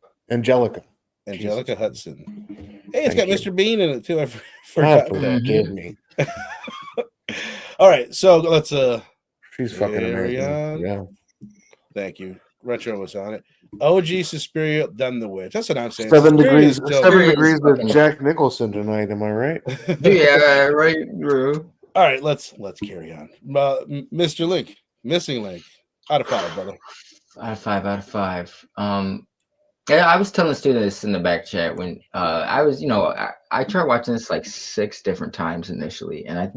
Hudson. Hey, it's got Mr. Bean in it too. I forgot. Forgive me. All right, so let's she's fucking amazing. Yeah. Thank you. Retro was on it. OG Suspiria, then The Witch. That's what I'm saying. 7 degrees with Jack Nicholson tonight. Am I right? Yeah, right, bro. All right, let's carry on. Mr. Link, Missing Link, out of 5, brother. Out of 5. Yeah, I was telling students in the back chat when I was, I tried watching this like 6 different times initially, and I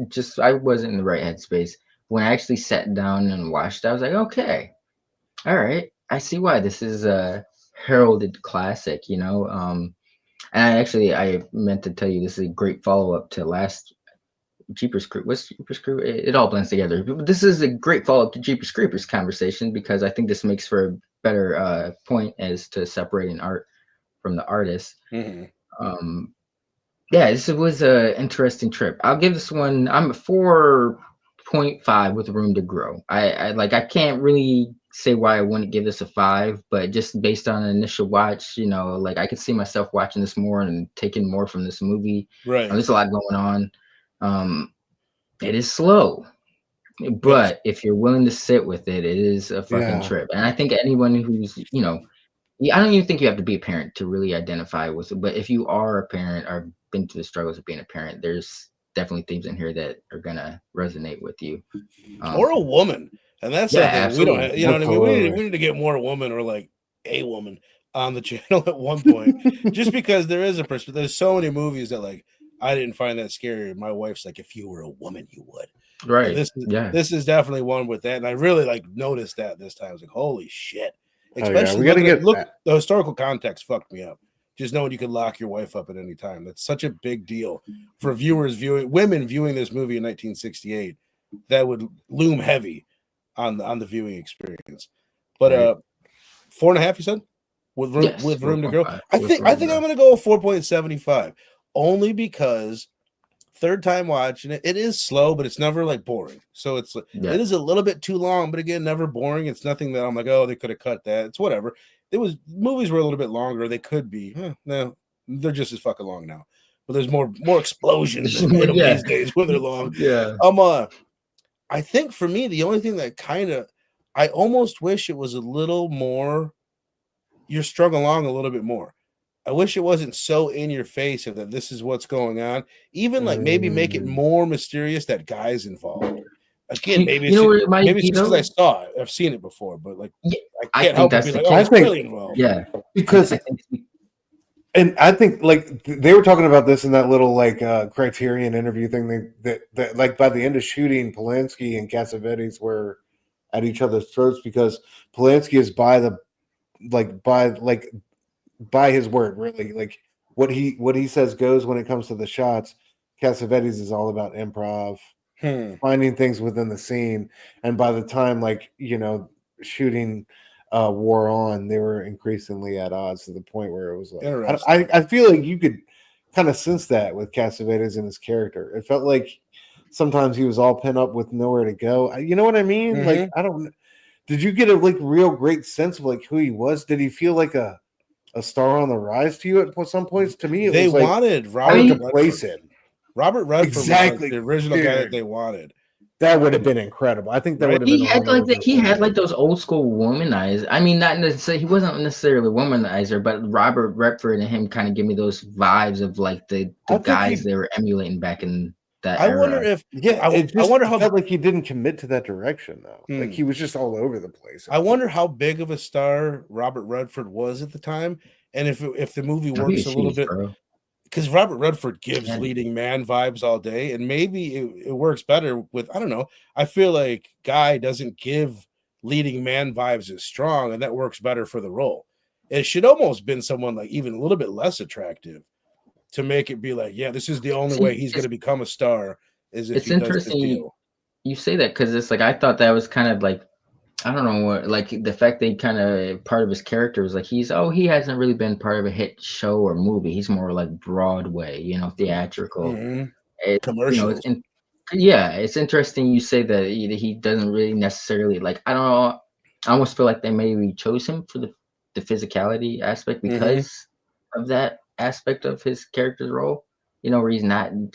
wasn't in the right headspace. When I actually sat down and watched, I was like, okay, all right, I see why this is a heralded classic, And I meant to tell you this is a great follow-up to last Jeepers Creepers. What's Jeepers Creepers? It all blends together. This is a great follow-up to Jeepers Creepers conversation because I think this makes for a better point as to separating art from the artist. Mm-hmm. Yeah, this was an interesting trip. I'll give this one. I'm a 4.5 with room to grow. I can't really say why I wouldn't give this a 5, but just based on an initial watch, I could see myself watching this more and taking more from this movie. Right. There's a lot going on. It is slow, but if you're willing to sit with it, it is a fucking trip. And I think anyone who's, I don't even think you have to be a parent to really identify with it. But if you are a parent or been through the struggles of being a parent, there's definitely themes in here that are gonna resonate with you. Or a woman. And that's something we don't have, what I mean? We need to get more women or like a woman on the channel at one point. Just because there is a perspective. There's so many movies that like I didn't find that scary. My wife's like, if you were a woman, you would. Right. This is definitely one with that. And I really like noticed that this time. I was like, holy shit. Especially we gotta get the historical context fucked me up. Just knowing you could lock your wife up at any time. That's such a big deal for women viewing this movie in 1968. That would loom heavy on the viewing experience. But 4.5, you said? With room to grow. I think I'm gonna go 4.75. Only because third time watching it is slow, but it's never like boring. So it is a little bit too long, but again, never boring. It's nothing that I'm like, oh, they could have cut that. It's whatever. Movies were a little bit longer. They could be. No, they're just as fucking long now. But there's more explosions in them these days when they're long. Yeah. I think for me, the only thing that I almost wish it was a little more. You're struggling along a little bit more. I wish it wasn't so in your face of that this is what's going on. Even like maybe make it more mysterious that guy's involved. Again, maybe it's because I saw it. I've seen it before, but like I can't help but be like, oh, it's really involved. Yeah, because and I think like they were talking about this in that little like Criterion interview thing. That like by the end of shooting, Polanski and Cassavetes were at each other's throats because Polanski is by his word, really. Like what he says goes when it comes to the shots. Cassavetes is all about improv, finding things within the scene. And by the time shooting wore on, they were increasingly at odds to the point where it was like I feel like you could kind of sense that with Cassavetes and his character. It felt like sometimes he was all pent up with nowhere to go. You know what I mean? Mm-hmm. Like I don't. Did you get a real great sense of like who he was? Did he feel like a star on the rise to you at some points? To me, they wanted Robert to place him. Robert Redford, exactly, was the original guy that they wanted, That would have been incredible. I think that would have been. He had like those old school womanizer. I mean, not necessarily. He wasn't necessarily a womanizer, but Robert Redford and him kind of give me those vibes of like the guys they were emulating back in that era. I wonder if I wonder how felt like he didn't commit to that direction though. Like he was just all over the place. I wonder how big of a star Robert Redford was at the time, and if the movie works a little bit. Because Robert Redford gives leading man vibes all day, and maybe it works better with, I don't know. I feel like Guy doesn't give leading man vibes as strong, and that works better for the role. It should almost been someone like even a little bit less attractive to make it be like, yeah, this is the only way he's going to become a star. Is if it's interesting you say that, because it's like I thought that was kind of like, I don't know what, like the fact that he kind of part of his character was like he hasn't really been part of a hit show or movie. He's more like Broadway, theatrical, commercial. It's interesting you say that he doesn't really necessarily like. I don't know. I almost feel like they maybe chose him for the physicality aspect because of that aspect of his character's role. Where he's not a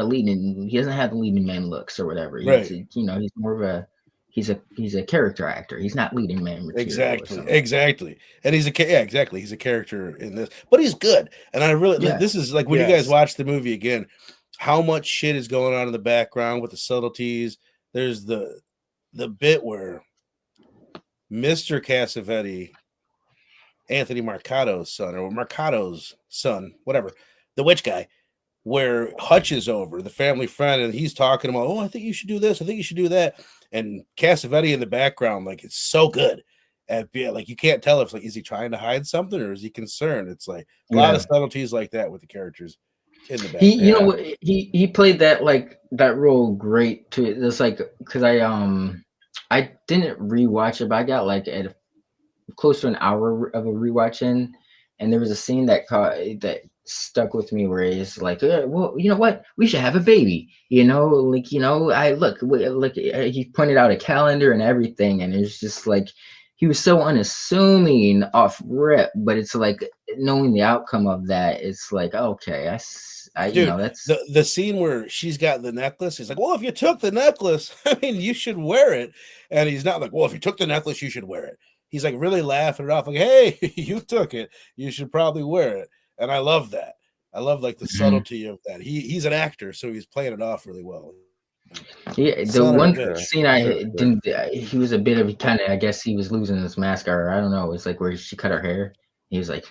leading. He doesn't have the leading man looks or whatever. He's more of a. He's a character actor. He's not leading man material. Exactly. And he's a character in this, but he's good. And I really this is like when you guys watch the movie again, how much shit is going on in the background with the subtleties. There's the bit where Mr. Cassavetes, Anthony Marcato's son, whatever, the witch guy, where Hutch is over, the family friend, and he's talking about, I think you should do this, I think you should do that. And Cassavetes in the background, like, it's so good. Like, you can't tell if, like, is he trying to hide something or is he concerned? It's like a lot of subtleties like that with the characters in the background. He played that, like, that role great too. It's like, because I didn't rewatch it, but I got like close to an hour of a rewatch in, and there was a scene that stuck with me where he's like, well, you know what, we should have a baby, he pointed out a calendar and everything, and it's just like he was so unassuming off rip, but it's like knowing the outcome of that, it's like, okay, Dude, that's the scene where she's got the necklace. He's like, well, if you took the necklace, I mean, you should wear it. And he's not like, well, if you took the necklace, you should wear it. He's like really laughing it off, like, hey, you took it, you should probably wear it. And I love that. I love like the subtlety of that. He's an actor, so he's playing it off really well. Yeah, the one scene I didn't. He was a bit of I guess he was losing his mask, or I don't know. It's like where she cut her hair. He was like,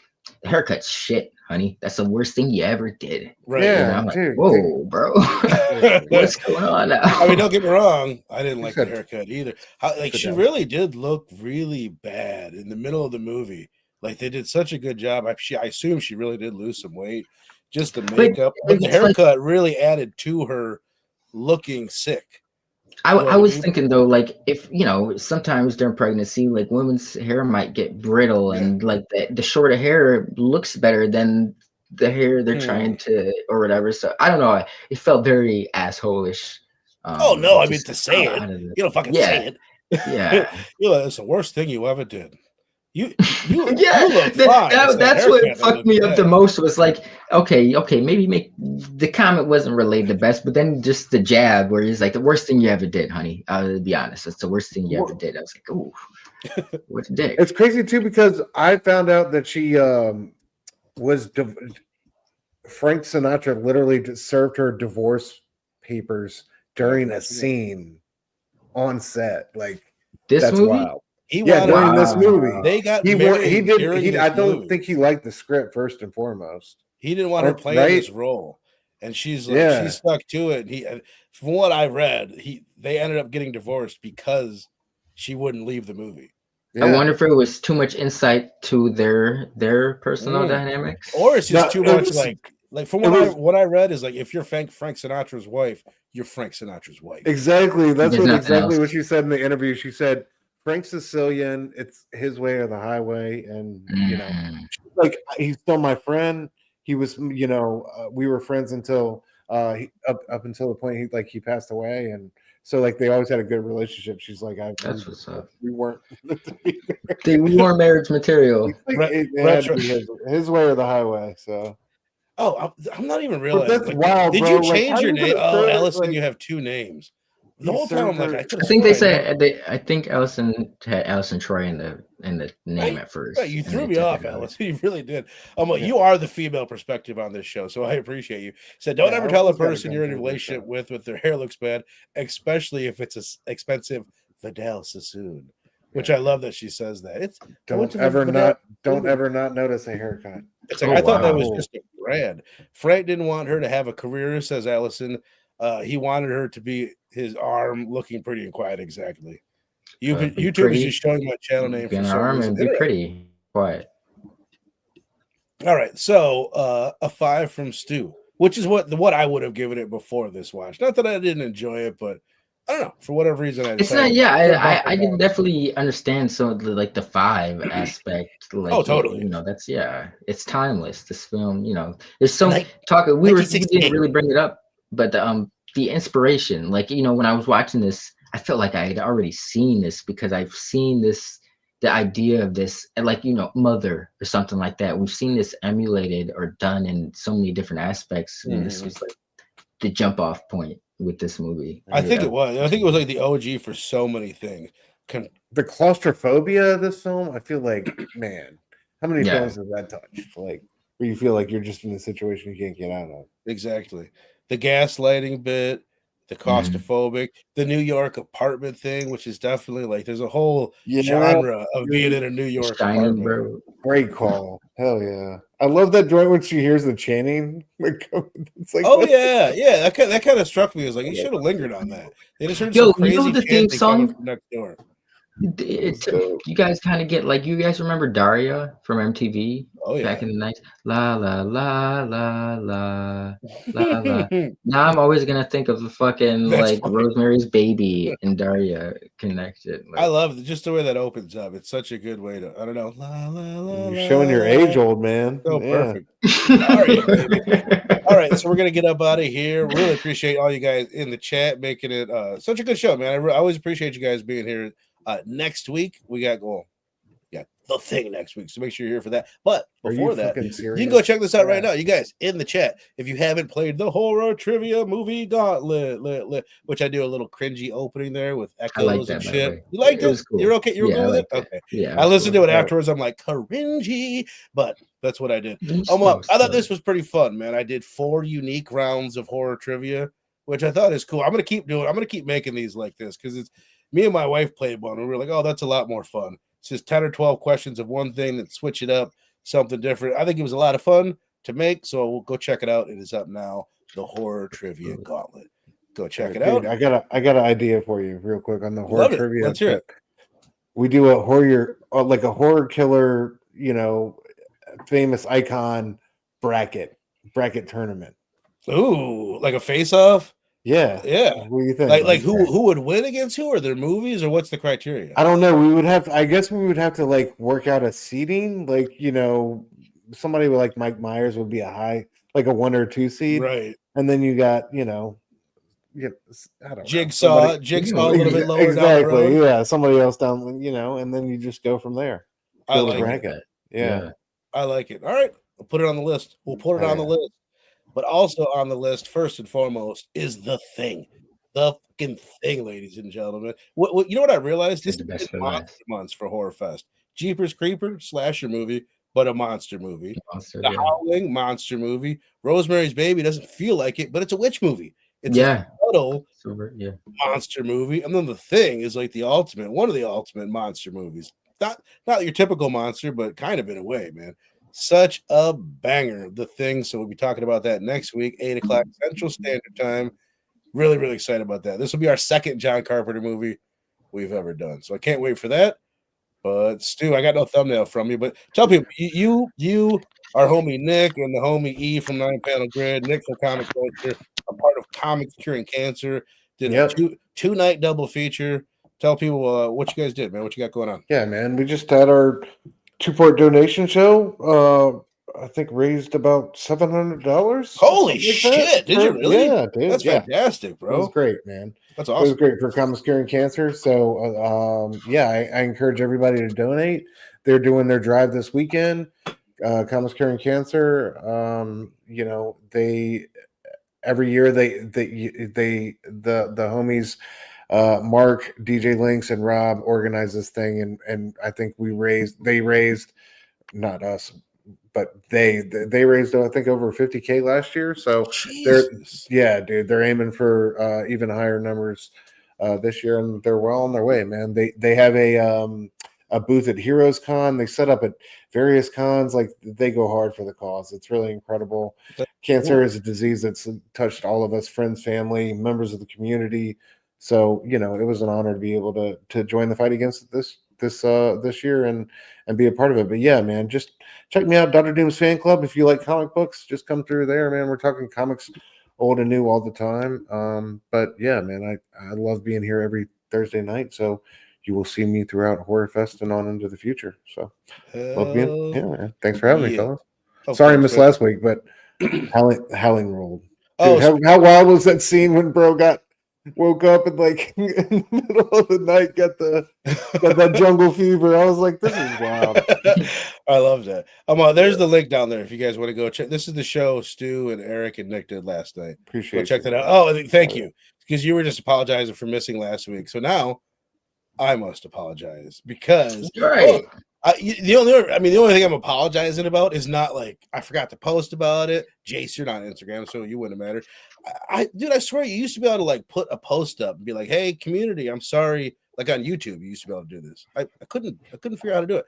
the haircut's shit, honey. That's the worst thing you ever did. Right. Yeah. I'm like, whoa, bro. What's going on now? I mean, don't get me wrong. I didn't like the haircut either. She really did look really bad in the middle of the movie. Like, they did such a good job. I assume she really did lose some weight. Just the makeup. But the haircut really added to her looking sick. I was thinking though, like, if sometimes during pregnancy, like women's hair might get brittle, and like the shorter hair looks better than the hair they're trying to or whatever. So I don't know. It felt very asshole-ish. I mean, to say it, you don't fucking say it. Yeah, it's the worst thing you ever did. You that's what fucked me up the most, was like, okay, maybe the comment wasn't relayed the best, but then just the jab where he's like, the worst thing you ever did, honey. I'll be honest, it's the worst thing you ever did. I was like, ooh, what a dick. It's crazy too, because I found out that she was Frank Sinatra literally served her divorce papers during a scene on set. Like, that's movie? Wild. During this movie, they got I don't think he liked the script first and foremost. He didn't want her playing his role, and she's like, she stuck to it. And from what I read, they ended up getting divorced because she wouldn't leave the movie. Yeah. I wonder if it was too much insight to their personal dynamics, or it's just too much like from what I read is like, if you're Frank Sinatra's wife, you're Frank Sinatra's wife. Exactly. That's what she said in the interview. She said, Frank's Sicilian, it's his way or the highway, and like, he's still my friend. He was, we were friends until up until the point he passed away, and so like they always had a good relationship. She's like, that's what's up. We weren't we weren't marriage material. Like, it had to be his way or the highway. So Oh, I'm not even realizing. That's wild, did bro. you change your name? Oh, Ellison, you have 2 names. The whole time I'm like, I think they said I think Ellison had Ellison Troy in the name at first. Right, you threw me off, Ellison. You really did. Like, you are the female perspective on this show, so I appreciate you. Said, don't ever tell a person you're in a relationship with their hair looks bad, especially if it's an expensive Vidal Sassoon. Which I love that she says that. It's don't ever not notice a haircut. It's like I thought that was just a brand. Frank didn't want her to have a career, says Allison. He wanted her to be his arm, looking pretty and quiet. Exactly. YouTube is just showing my channel name for some reason. Be pretty quiet. All right, so a 5 from Stu, which is what I would have given it before this watch. Not that I didn't enjoy it, but I don't know, for whatever reason. It's not. Yeah, I can definitely understand some of the 5 aspect. Like, oh, totally. That's it's timeless. This film, there's some talk. We didn't really bring it up, but the inspiration, when I was watching this, I felt like I had already seen this because I've seen this, the idea of this, Mother or something like that. We've seen this emulated or done in so many different aspects, and this was like the jump off point with this movie. I think it was. I think it was like the OG for so many things. The claustrophobia of this film, I feel like, man, how many films has that touched? Like, where you feel like you're just in a situation you can't get out of. Exactly. The gaslighting bit, the claustrophobic, the New York apartment thing, which is definitely like there's a whole genre of being in a New York apartment. Bro. Great call. Hell yeah. I love that joint when she hears the chanting. It's like, yeah. That kind of struck me as like you should have lingered on that. They just heard some crazy the theme song from next door. You guys kind of get you guys remember Daria from MTV back in the night? La la la la la la la. Now I'm always gonna think of the fucking Rosemary's Baby and Daria connected. I love just the way that opens up. It's such a good way to I don't know. La la la. You're showing your age, old man. So perfect. All right, so we're gonna get up out of here. Really appreciate all you guys in the chat making it such a good show, man. I always appreciate you guys being here. Next week we got The Thing next week, so make sure you're here for that. But before that, you can go check this out right now, you guys in the chat. If you haven't played the horror trivia movie gauntlet, which I do a little cringy opening there with echoes and shit. You liked it? Cool. You're okay? You're cool with it? Okay. Yeah. I listened to it afterwards. I'm like cringy, but that's what I did. I thought this was pretty fun, man. I did 4 unique rounds of horror trivia, which I thought is cool. I'm gonna keep doing. I'm gonna keep making these like this because it's. Me and my wife played one. And we were like, oh, that's a lot more fun. It's just 10 or 12 questions of one thing and switch it up, something different. I think it was a lot of fun to make, so we'll go check it out. It is up now, the Horror Trivia Gauntlet. Go check it out. I got an idea for you real quick on the horror trivia. Let's hear it. We do a horror, like a horror killer, famous icon bracket tournament. Ooh, like a face-off? Yeah. What do you think? Like who would win against who? Are there movies or what's the criteria? I don't know. I guess we would have to work out a seeding. Somebody with Mike Myers would be a 1 or 2 seed. Right. And then you got, I don't know. Jigsaw a little bit lower. Exactly. Yeah. Somebody else down, and then you just go from there. I like it. Yeah. I like it. All right. We'll put it on the list. On the list. But also on the list, first and foremost, is The Thing. The fucking Thing, ladies and gentlemen. You know what I realized? This is months for Horror Fest. Jeepers Creeper, slasher movie, but a monster movie. Howling, monster movie. Rosemary's Baby doesn't feel like it, but it's a witch movie. It's a subtle monster movie. And then The Thing is like one of the ultimate monster movies. Not your typical monster, but kind of in a way, man. Such a banger, The Thing. So we'll be talking about that next week, 8 o'clock Central Standard Time. Really, really excited about that. This will be our second John Carpenter movie we've ever done. So I can't wait for that. But Stu, I got no thumbnail from you. But tell people, you, our homie Nick, and the homie E from 9 Panel Grid, Nick from Comic Culture, a part of Comics Curing Cancer, did a two-night double feature. Tell people what you guys did, man. What you got going on? Yeah, man. We just had our 2-part donation show. I think raised about $700. Holy shit! Did you really? Yeah, dude. That's fantastic, bro. It was great, man. That's awesome. It was great for Comics Curing Cancer. So, I encourage everybody to donate. They're doing their drive this weekend Comics Curing Cancer. You know, they every year the homies, Mark, DJ Links, and Rob organize this thing, and I think they raised, not us, but they raised, I think, over 50K last year. So they're aiming for even higher numbers this year, and they're well on their way, man. They have a booth at Heroes Con. They set up at various cons. Like, they go hard for the cause. It's really incredible. Cancer is a disease that's touched all of us, friends, family, members of the community. So, you know, it was an honor to be able to join the fight against this year and be a part of it. But yeah, man, just check me out, Dr. Doom's Fan Club. If you like comic books, just come through there, man. We're talking comics old and new all the time. But yeah, man, I love being here every Thursday night. So you will see me throughout Horror Fest and on into the future. So love being, man. Thanks for having me, fellas. Sorry I missed last week, but Howling rolled. Dude, how wild was that scene when bro woke up and, like, in the middle of the night got that jungle fever? I was like, this is wild. I love that. There's the link down there if you guys want to go check. This is the show Stu and Eric and Nick did last night. Appreciate it. Check that out. Oh, thank you, because you were just apologizing for missing last week. So now I must apologize because the only thing I'm apologizing about is not like I forgot to post about it. Jace, you're not on Instagram, so you wouldn't matter. I swear you used to be able to, like, put a post up and be like, "Hey, community, I'm sorry." Like on YouTube, you used to be able to do this. I couldn't figure out how to do it.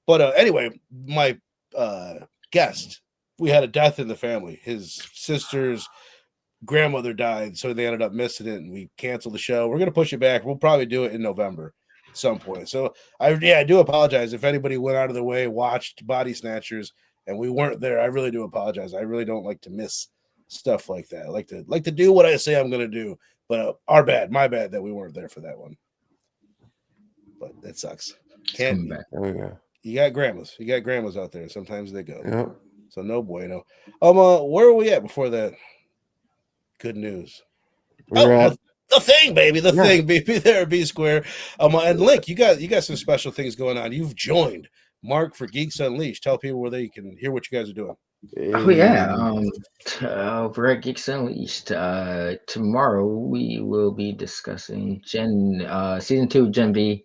But anyway, my guest, we had a death in the family. His sister's grandmother died, so they ended up missing it, and we canceled the show. We're gonna push it back. We'll probably do it in November at some point. So I do apologize if anybody went out of their way, watched Body Snatchers, and we weren't there. I really do apologize. I really don't like to miss stuff like that. I like to do what I say I'm gonna do. But my bad that we weren't there for that one. But that sucks. Can't back. There we go. You got grandmas out there. Sometimes they go. Yep. So no bueno. Where are we at before that? Good news. The thing, baby. The thing. Be there, B Square. And Link, you got some special things going on. You've joined Mark for Geeks Unleashed. Tell people where they can hear what you guys are doing. Oh yeah. Over at Geeks Unleashed, tomorrow we will be discussing season 2 Gen V.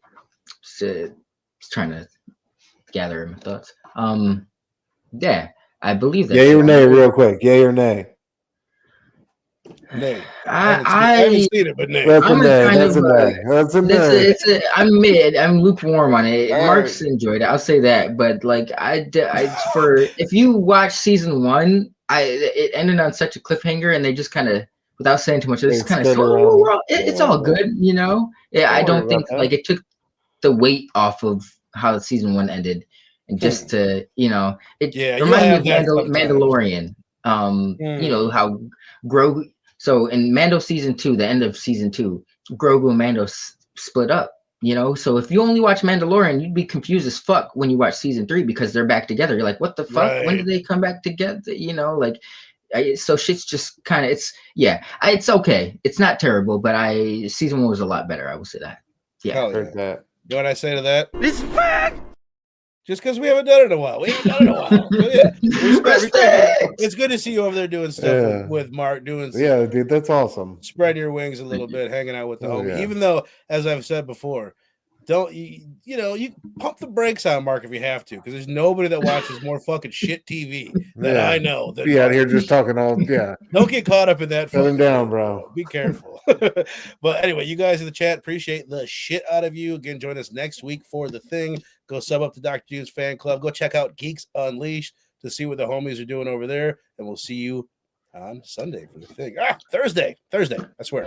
Just trying to gather my thoughts. Yeah, I believe that. Yay or nay, real quick. Yay or nay? Nay. I haven't seen it, but nay. That's a nay. I'm mid. I'm lukewarm on it. Mark's enjoyed it. I'll say that. But like if you watch season 1, it ended on such a cliffhanger, and they just kind of, without saying too much, it's kind of it's all good, you know. Yeah, I don't think like it took the weight off of how season 1 ended, and just to, you know, it reminded me of Mandalorian. You know how Grogu. So in Mando season 2, the end of season 2, Grogu and Mando split up. You know, so if you only watch Mandalorian, you'd be confused as fuck when you watch season 3 because they're back together. You're like, what the fuck? Right. When did they come back together? You know, like, so shit's just kind of, it's okay. It's not terrible, but season 1 was a lot better. I will say that. Yeah. Heard that. You know what I say to that? Respect! Just because we haven't done it in a while. It's good to see you over there doing stuff with Mark. Yeah, dude, that's awesome. Spreading your wings a little bit, hanging out with the homie. Yeah. Even though, as I've said before, you pump the brakes on Mark if you have to, because there's nobody that watches more fucking shit TV than I know. Be out here just talking all, Don't get caught up in that. Shut him down, bro. Be careful. But anyway, you guys in the chat, appreciate the shit out of you. Again, join us next week for The Thing. Go sub up to Dr. Doom's Fan Club. Go check out Geeks Unleashed to see what the homies are doing over there. And we'll see you on Sunday for The Thing. Thursday, I swear.